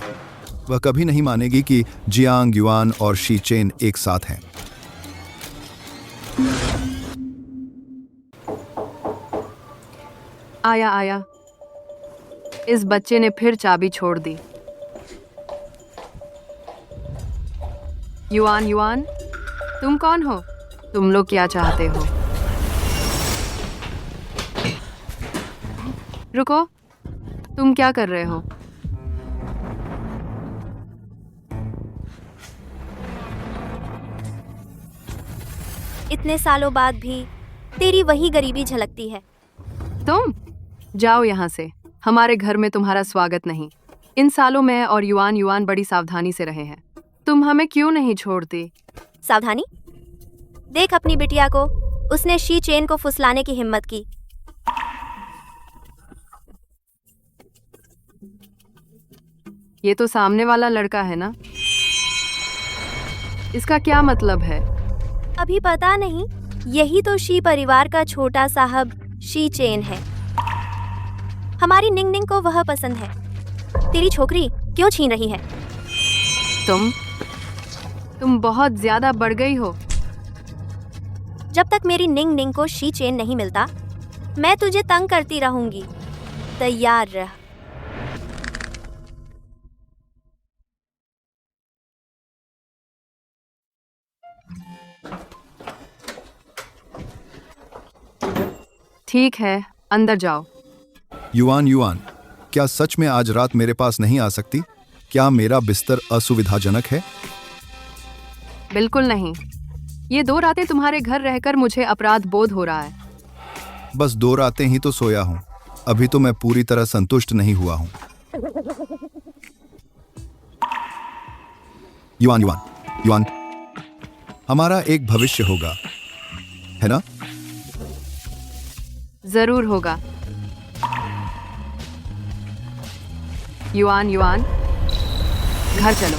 वह कभी नहीं मानेगी कि जियांग युआन और शी चेन एक साथ हैं। आया। इस बच्चे ने फिर चाबी छोड़ दी। युआन, तुम कौन हो? तुम लोग क्या चाहते हो? रुको, तुम क्या कर रहे हो? इतने सालों बाद भी तेरी वही गरीबी झलकती है। तुम जाओ यहाँ से, हमारे घर में तुम्हारा स्वागत नहीं। इन सालों में और युआन बड़ी सावधानी से रहे हैं। तुम हमें क्यों नहीं छोड़ती? सावधानी? देख अपनी बिटिया को, उसने शी चेन को फुसलाने की हिम्मत की। ये तो सामने वाला लड़का है ना? इसका क्या मतलब है? अभी पता नहीं। यही तो शी परिवार का छोटा साहब शी चेन है। हमारी निंग निंग को वह पसंद है। तेरी छोकरी क्यों छीन रही है? तुम बहुत ज्यादा बढ़ गई हो। जब तक मेरी निंग निंग को शी चेन नहीं मिलता, मैं तुझे तंग करती रहूंगी। तैयार रह। ठीक है, अंदर जाओ। युआन युआन, क्या सच में आज रात मेरे पास नहीं आ सकती? क्या मेरा बिस्तर असुविधाजनक है? बिल्कुल नहीं। ये 2 रातें तुम्हारे घर रहकर मुझे अपराध बोध हो रहा है। बस 2 रातें ही तो सोया हूं। अभी तो मैं पूरी तरह संतुष्ट नहीं हुआ हूं। युआन युआन युआन, हमारा एक भविष्य होगा, है ना? जरूर होगा। युआन युआन, घर चलो।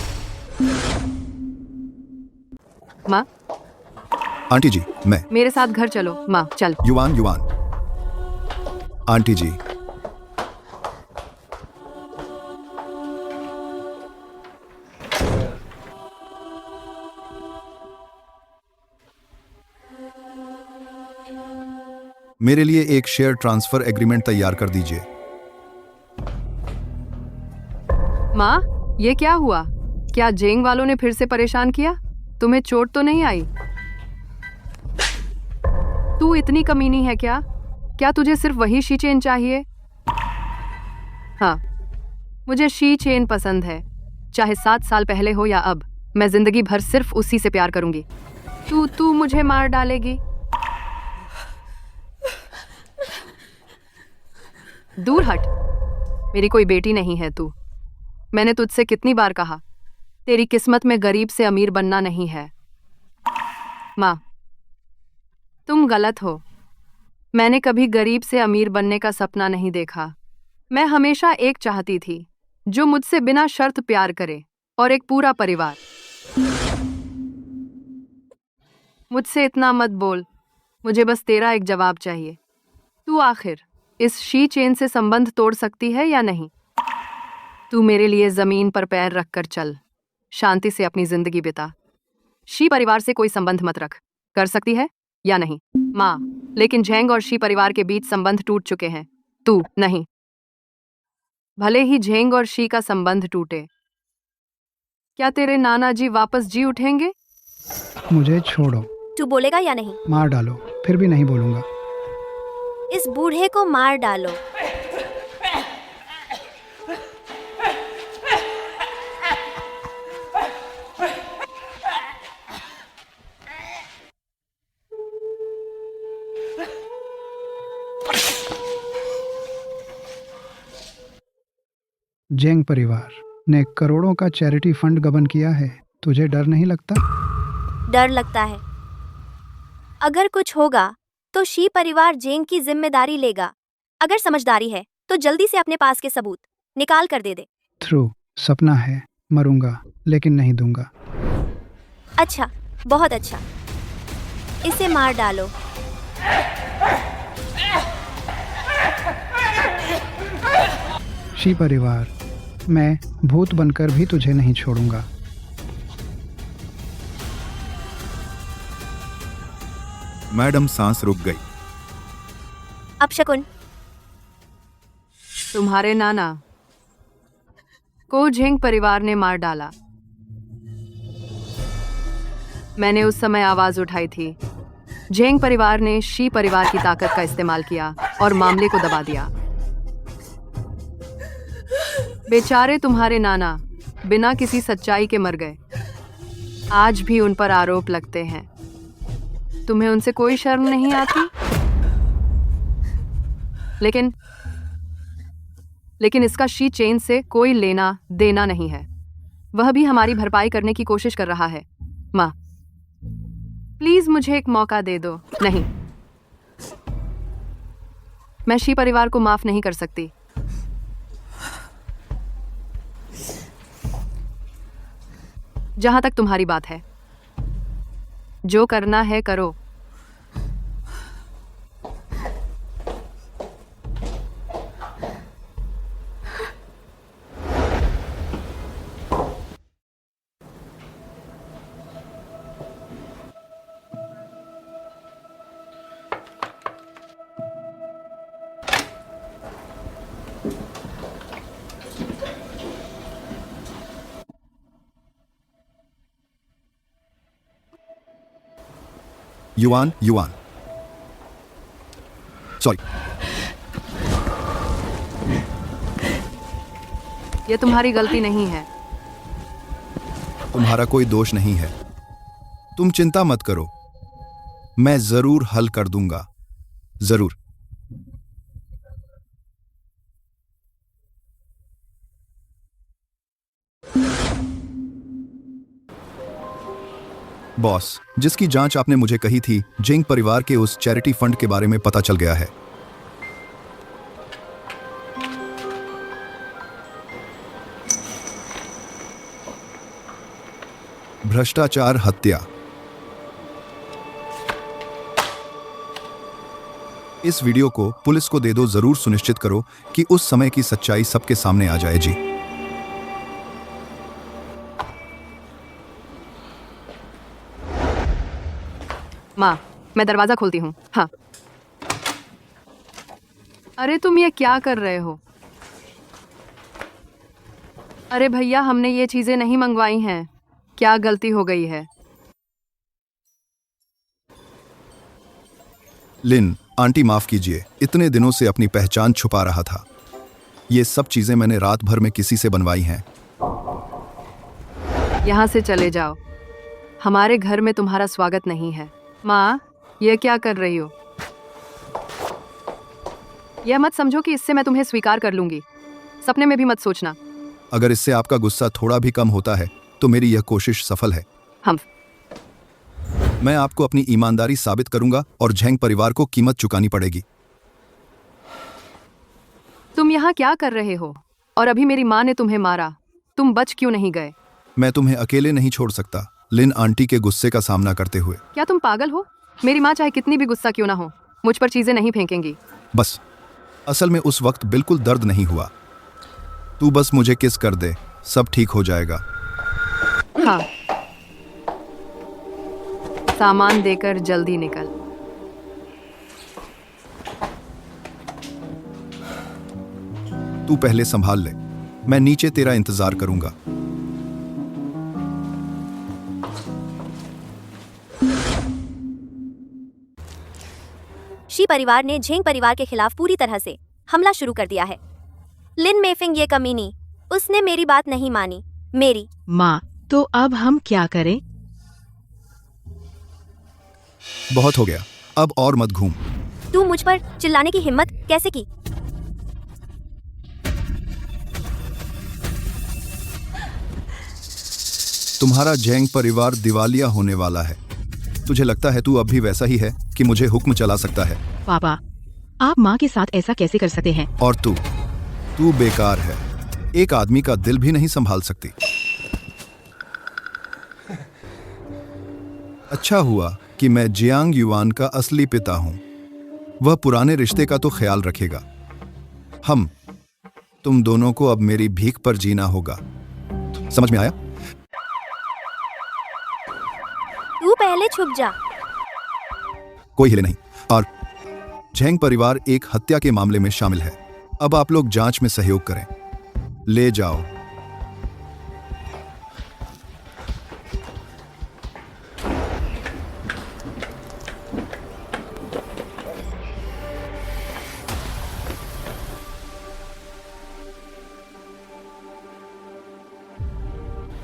माँ, आंटी जी, मैं। मेरे साथ घर चलो। माँ, चल। युआन युआन, आंटी जी। मेरे लिए एक शेयर ट्रांसफर एग्रीमेंट तैयार कर दीजिए। माँ, ये क्या हुआ? क्या जेंग वालों ने फिर से परेशान किया? तुम्हें चोट तो नहीं आई? तू इतनी कमीनी है क्या? क्या तुझे सिर्फ वही शी चेन चाहिए? हाँ, मुझे शी चेन पसंद है। चाहे 7 साल पहले हो या अब, मैं जिंदगी भर सिर्फ उसी से प्यार करूंगी। तू मुझे मार डालेगी? दूर हट। मेरी कोई बेटी नहीं है तू। मैंने तुझसे कितनी बार कहा, तेरी किस्मत में गरीब से अमीर बनना नहीं है। माँ, तुम गलत हो। मैंने कभी गरीब से अमीर बनने का सपना नहीं देखा। मैं हमेशा एक चाहती थी जो मुझसे बिना शर्त प्यार करे, और एक पूरा परिवार। मुझसे इतना मत बोल। मुझे बस तेरा एक जवाब चाहिए। तू आखिर इस शी चेन से संबंध तोड़ सकती है या नहीं? तू मेरे लिए जमीन पर पैर रखकर चल। शांति से अपनी जिंदगी बिता। शी परिवार से कोई संबंध मत रख। कर सकती है या नहीं? माँ, लेकिन झेंग और शी परिवार के बीच संबंध टूट चुके हैं। तू नहीं। भले ही झेंग और शी का संबंध टूटे, क्या तेरे नाना जी वापस जी उठेंगे? मुझे छोड़ो। तू बोलेगा या नहीं? मार डालो, फिर भी नहीं बोलूंगा। इस बूढ़े को मार डालो। जेंग परिवार ने करोड़ों का चैरिटी फंड गबन किया है। तुझे डर नहीं लगता? डर लगता है। अगर कुछ होगा तो शी परिवार जेंग की जिम्मेदारी लेगा। अगर समझदारी है तो जल्दी से अपने पास के सबूत निकाल कर दे दे। थ्रू सपना है, मरूंगा लेकिन नहीं दूंगा। अच्छा, बहुत अच्छा। इसे मार डालो। शी परिवार, मैं भूत बनकर भी तुझे नहीं छोड़ूंगा। मैडम सांस रुक गई। अपशकुन, तुम्हारे नाना को झेंग परिवार ने मार डाला। मैंने उस समय आवाज उठाई थी। झेंग परिवार ने शी परिवार की ताकत का इस्तेमाल किया और मामले को दबा दिया। बेचारे तुम्हारे नाना बिना किसी सच्चाई के मर गए। आज भी उन पर आरोप लगते हैं। तुम्हें उनसे कोई शर्म नहीं आती? लेकिन इसका शी चेन से कोई लेना देना नहीं है। वह भी हमारी भरपाई करने की कोशिश कर रहा है। माँ, प्लीज मुझे एक मौका दे दो। नहीं, मैं शी परिवार को माफ नहीं कर सकती। जहां तक तुम्हारी बात है, जो करना है करो। युआन युआन सॉरी, ये तुम्हारी गलती नहीं है। तुम्हारा कोई दोष नहीं है। तुम चिंता मत करो, मैं जरूर हल कर दूंगा, जरूर। बॉस, जिसकी जांच आपने मुझे कही थी, जिंग परिवार के उस चैरिटी फंड के बारे में पता चल गया है। भ्रष्टाचार, हत्या। इस वीडियो को पुलिस को दे दो, जरूर सुनिश्चित करो कि उस समय की सच्चाई सबके सामने आ जाए जी। माँ, मैं दरवाजा खोलती हूँ। हाँ। अरे तुम ये क्या कर रहे हो? अरे भैया, हमने ये चीजें नहीं मंगवाई हैं। क्या गलती हो गई है? लिन, आंटी माफ कीजिए, इतने दिनों से अपनी पहचान छुपा रहा था। ये सब चीजें मैंने रात भर में किसी से बनवाई हैं। यहाँ से चले जाओ, हमारे घर में तुम्हारा स्वागत नहीं है। माँ, ये क्या कर रही हो? यह मत समझो कि इससे मैं तुम्हें स्वीकार कर लूंगी। सपने में भी मत सोचना। अगर इससे आपका गुस्सा थोड़ा भी कम होता है तो मेरी यह कोशिश सफल है। मैं आपको अपनी ईमानदारी साबित करूंगा और झेंग परिवार को कीमत चुकानी पड़ेगी। तुम यहाँ क्या कर रहे हो? और अभी मेरी माँ ने तुम्हें मारा, तुम बच क्यों नहीं गए? मैं तुम्हें अकेले नहीं छोड़ सकता, लिन आंटी के गुस्से का सामना करते हुए। क्या तुम पागल हो? मेरी माँ चाहे कितनी भी गुस्सा क्यों ना हो, मुझ पर चीजें नहीं फेंकेंगी। बस, असल में उस वक्त बिल्कुल दर्द नहीं हुआ। तू बस मुझे किस कर दे, सब ठीक हो जाएगा। हाँ, सामान देकर जल्दी निकल। तू पहले संभाल ले, मैं नीचे तेरा इंतजार करूंगा। शी परिवार ने झेंग परिवार के खिलाफ पूरी तरह से हमला शुरू कर दिया है। लिन मेफिंग ये कमीनी, उसने मेरी बात नहीं मानी। मेरी माँ, तो अब हम क्या करें? बहुत हो गया, अब और मत घूम। तू मुझ पर चिल्लाने की हिम्मत कैसे की? तुम्हारा झेंग परिवार दिवालिया होने वाला है। तुझे लगता है तू अब भी वैसा ही है कि मुझे हुक्म चला सकता है? पापा, आप माँ के साथ ऐसा कैसे कर सकते हैं? और तू बेकार है, एक आदमी का दिल भी नहीं संभाल सकती। अच्छा हुआ कि मैं जियांग युआन का असली पिता हूं। वह पुराने रिश्ते का तो ख्याल रखेगा। तुम दोनों को अब मेरी भीख पर जीना होगा। समझ में आया? तू पहले छुप जा। कोई हिले नहीं। और झेंग परिवार एक हत्या के मामले में शामिल है। अब आप लोग जांच में सहयोग करें। ले जाओ।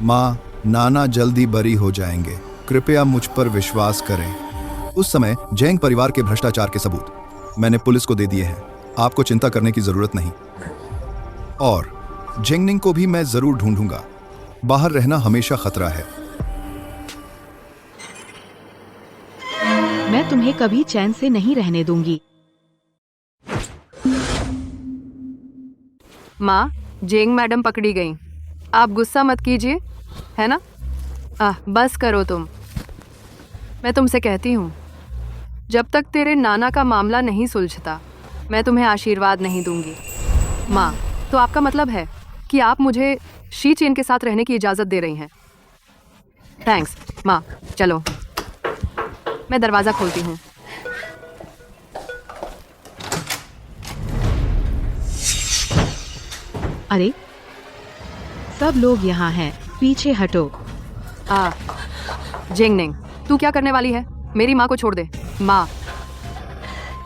माँ, नाना जल्दी बरी हो जाएंगे, कृपया मुझ पर विश्वास करें। उस समय झेंग परिवार के भ्रष्टाचार के सबूत मैंने पुलिस को दे दिए हैं। आपको चिंता करने की जरूरत नहीं। और जेंगनिंग को भी मैं जरूर ढूंढूंगा। बाहर रहना हमेशा खतरा है। मैं तुम्हें कभी चैन से नहीं रहने दूंगी। माँ, जेंग मैडम पकड़ी गई। आप गुस्सा मत कीजिए, है ना? बस करो तुम। मैं तुमसे कहती हूँ, जब तक तेरे नाना का मामला नहीं सुलझता मैं तुम्हें आशीर्वाद नहीं दूंगी। माँ, तो आपका मतलब है कि आप मुझे शी चेन के साथ रहने की इजाज़त दे रही हैं? थैंक्स माँ। चलो मैं दरवाज़ा खोलती हूँ। अरे सब लोग यहाँ हैं, पीछे हटो। जिंगनिंग, तू क्या करने वाली है? मेरी माँ को छोड़ दे। माँ,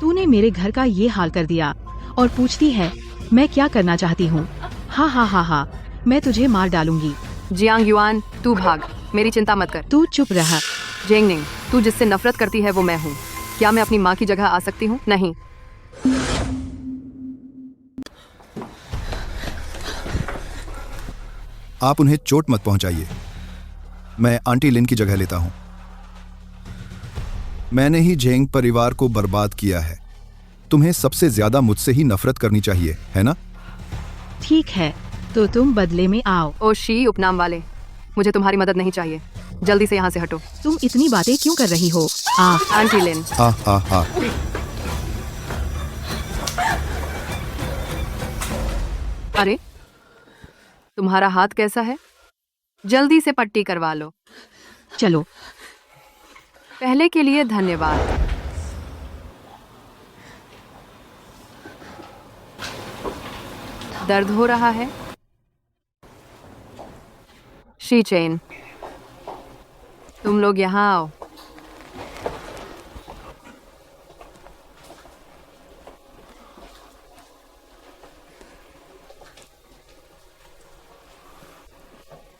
तूने मेरे घर का ये हाल कर दिया और पूछती है मैं क्या करना चाहती हूँ। हाँ हाँ हाँ हाँ, मैं तुझे मार डालूंगी। जियांग युआन, तू भाग, मेरी चिंता मत कर। तू चुप रहा। जिंगनिंग, तू जिससे नफरत करती है वो मैं हूँ। क्या मैं अपनी माँ की जगह आ सकती हूँ? नहीं। आप उन्हें चोट मत पहुंचाइए। मैं आंटी लिन की जगह लेता हूं। मैंने ही जेंग परिवार को बर्बाद किया है। तुम्हें सबसे ज्यादा मुझसे ही नफरत करनी चाहिए, है ना? ठीक है, तो तुम बदले में आओ। ओ शी उपनाम वाले, मुझे तुम्हारी मदद नहीं चाहिए। जल्दी से यहाँ से हटो। तुम इतनी बातें क्यों कर रही हो? आंटी लिन। आ अरे, तुम्हारा हाथ कैसा है? जल्दी से पट्टी करवा लो। चलो। पहले के लिए धन्यवाद। दर्द हो रहा है? शी चेन, तुम लोग यहाँ आओ।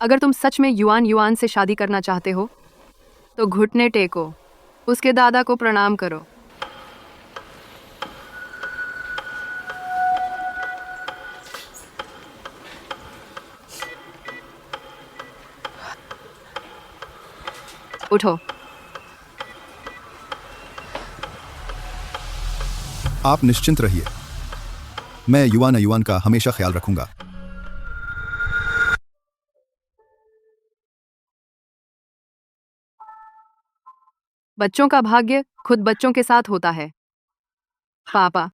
अगर तुम सच में युआन युआन से शादी करना चाहते हो तो घुटने टेको, उसके दादा को प्रणाम करो। उठो। आप निश्चिंत रहिए, मैं युआन युआन का हमेशा ख्याल रखूंगा। बच्चों का भाग्य खुद बच्चों के साथ होता है पापा,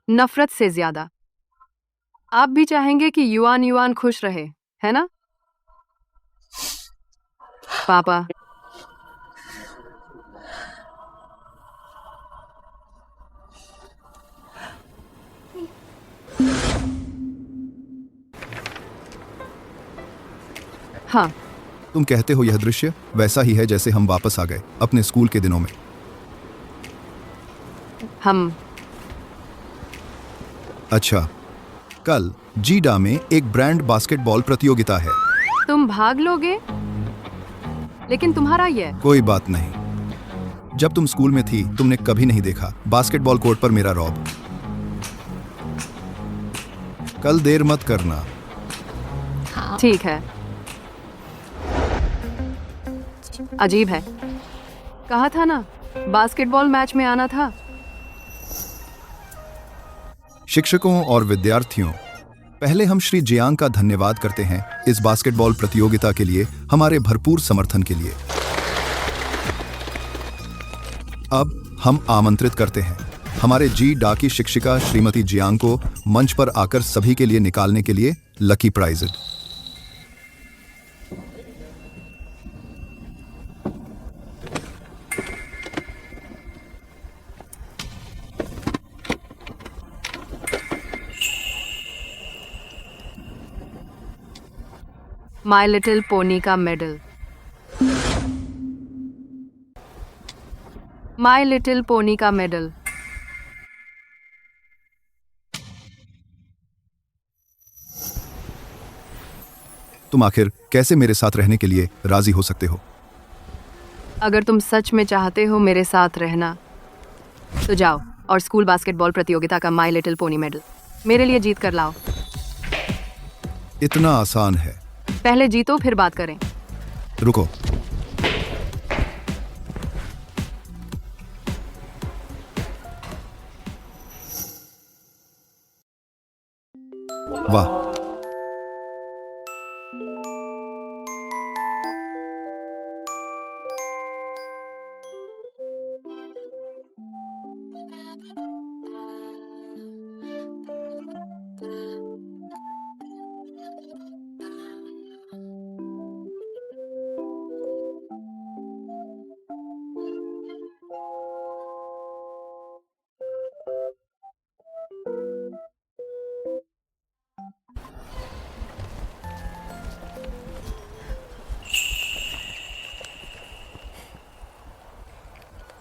नफरत से ज्यादा। आप भी चाहेंगे कि युआन युआन खुश रहे, है ना पापा? हाँ, तुम कहते हो यह दृश्य वैसा ही है जैसे हम वापस आ गए अपने स्कूल के दिनों में। हम अच्छा, कल जीडा में एक ब्रांड बास्केटबॉल प्रतियोगिता है। तुम भाग लोगे? लेकिन तुम्हारा यह कोई बात नहीं। जब तुम स्कूल में थी तुमने कभी नहीं देखा बास्केटबॉल कोर्ट पर मेरा रौब। कल देर मत करना। ठीक है। अजीब है, कहा था ना बास्केटबॉल मैच में आना था। शिक्षकों और विद्यार्थियों, पहले हम श्री जियांग का धन्यवाद करते हैं इस बास्केटबॉल प्रतियोगिता के लिए हमारे भरपूर समर्थन के लिए। अब हम आमंत्रित करते हैं हमारे जी डा की शिक्षिका श्रीमती जियांग को मंच पर आकर सभी के लिए निकालने के लिए lucky prize. My little pony का मेडल। माई लिटिल पोनी का मेडल। तुम आखिर कैसे मेरे साथ रहने के लिए राजी हो सकते हो? अगर तुम सच में चाहते हो मेरे साथ रहना तो जाओ और स्कूल बास्केटबॉल प्रतियोगिता का माई लिटिल पोनी मेडल मेरे लिए जीत कर लाओ। इतना आसान है। पहले जीतो फिर बात करें। रुको, वाह,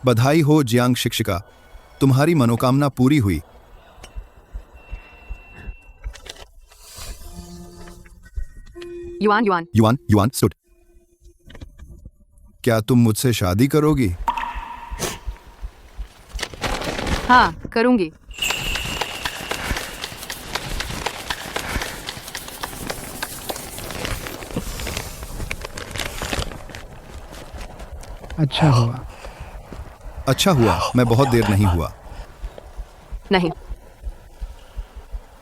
बधाई हो जियांग शिक्षिका, तुम्हारी मनोकामना पूरी हुई। Yuan yuan, yuan yuan stood. क्या तुम मुझसे शादी करोगी? हाँ करूंगी। अच्छा हुआ। अच्छा हुआ, मैं बहुत देर नहीं हुआ। नहीं,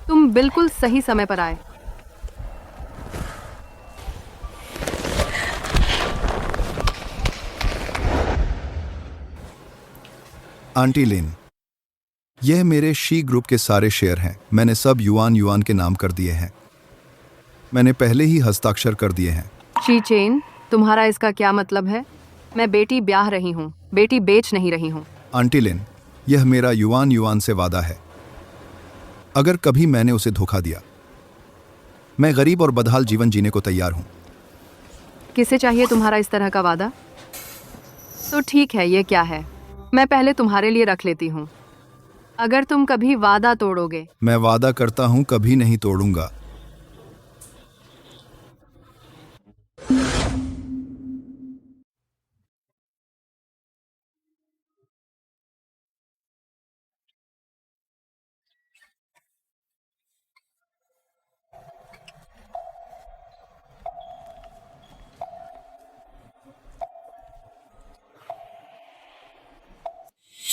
तुम बिल्कुल सही समय पर आए। आंटी लिन, यह मेरे शी ग्रुप के सारे शेयर हैं। मैंने सब युआन युआन के नाम कर दिए हैं। मैंने पहले ही हस्ताक्षर कर दिए हैं। शी चेन, तुम्हारा इसका क्या मतलब है? मैं बेटी ब्याह रही हूँ, बेटी बेच नहीं रही हूँ। आंटी लिन, यह मेरा युआन युआन से वादा है। अगर कभी मैंने उसे धोखा दिया, मैं गरीब और बदहाल जीवन जीने को तैयार हूँ। किसे चाहिए तुम्हारा इस तरह का वादा? तो ठीक है, ये क्या है? मैं पहले तुम्हारे लिए रख लेती हूँ। अगर तुम कभी वादा तोड़ोगे। मैं वादा करता हूँ कभी नहीं तोड़ूंगा।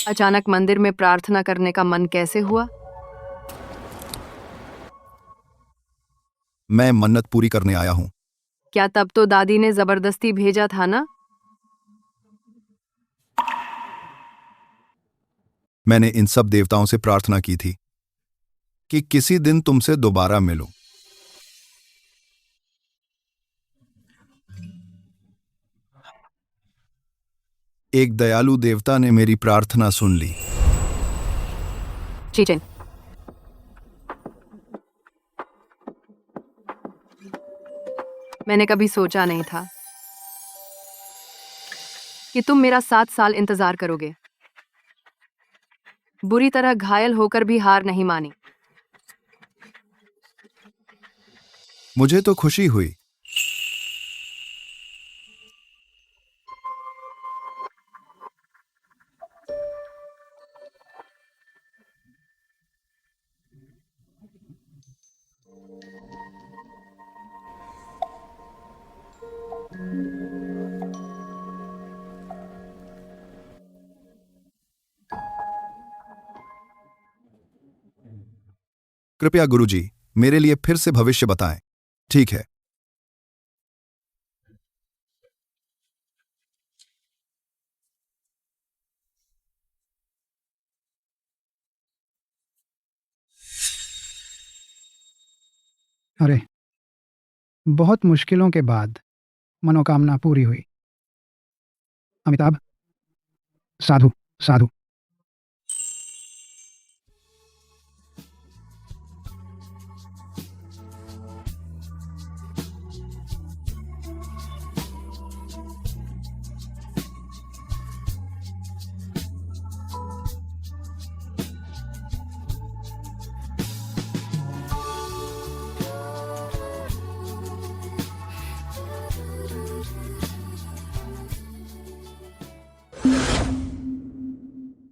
अचानक मंदिर में प्रार्थना करने का मन कैसे हुआ? मैं मन्नत पूरी करने आया हूँ। क्या तब तो दादी ने जबरदस्ती भेजा था ना? मैंने इन सब देवताओं से प्रार्थना की थी कि किसी दिन तुमसे दोबारा मिलूं। एक दयालु देवता ने मेरी प्रार्थना सुन ली। शी चेन, मैंने कभी सोचा नहीं था कि तुम मेरा 7 साल इंतजार करोगे। बुरी तरह घायल होकर भी हार नहीं मानी। मुझे तो खुशी हुई। कृपया गुरुजी, मेरे लिए फिर से भविष्य बताएं। ठीक है। अरे, बहुत मुश्किलों के बाद मनोकामना पूरी हुई। अमिताभ, साधु साधु।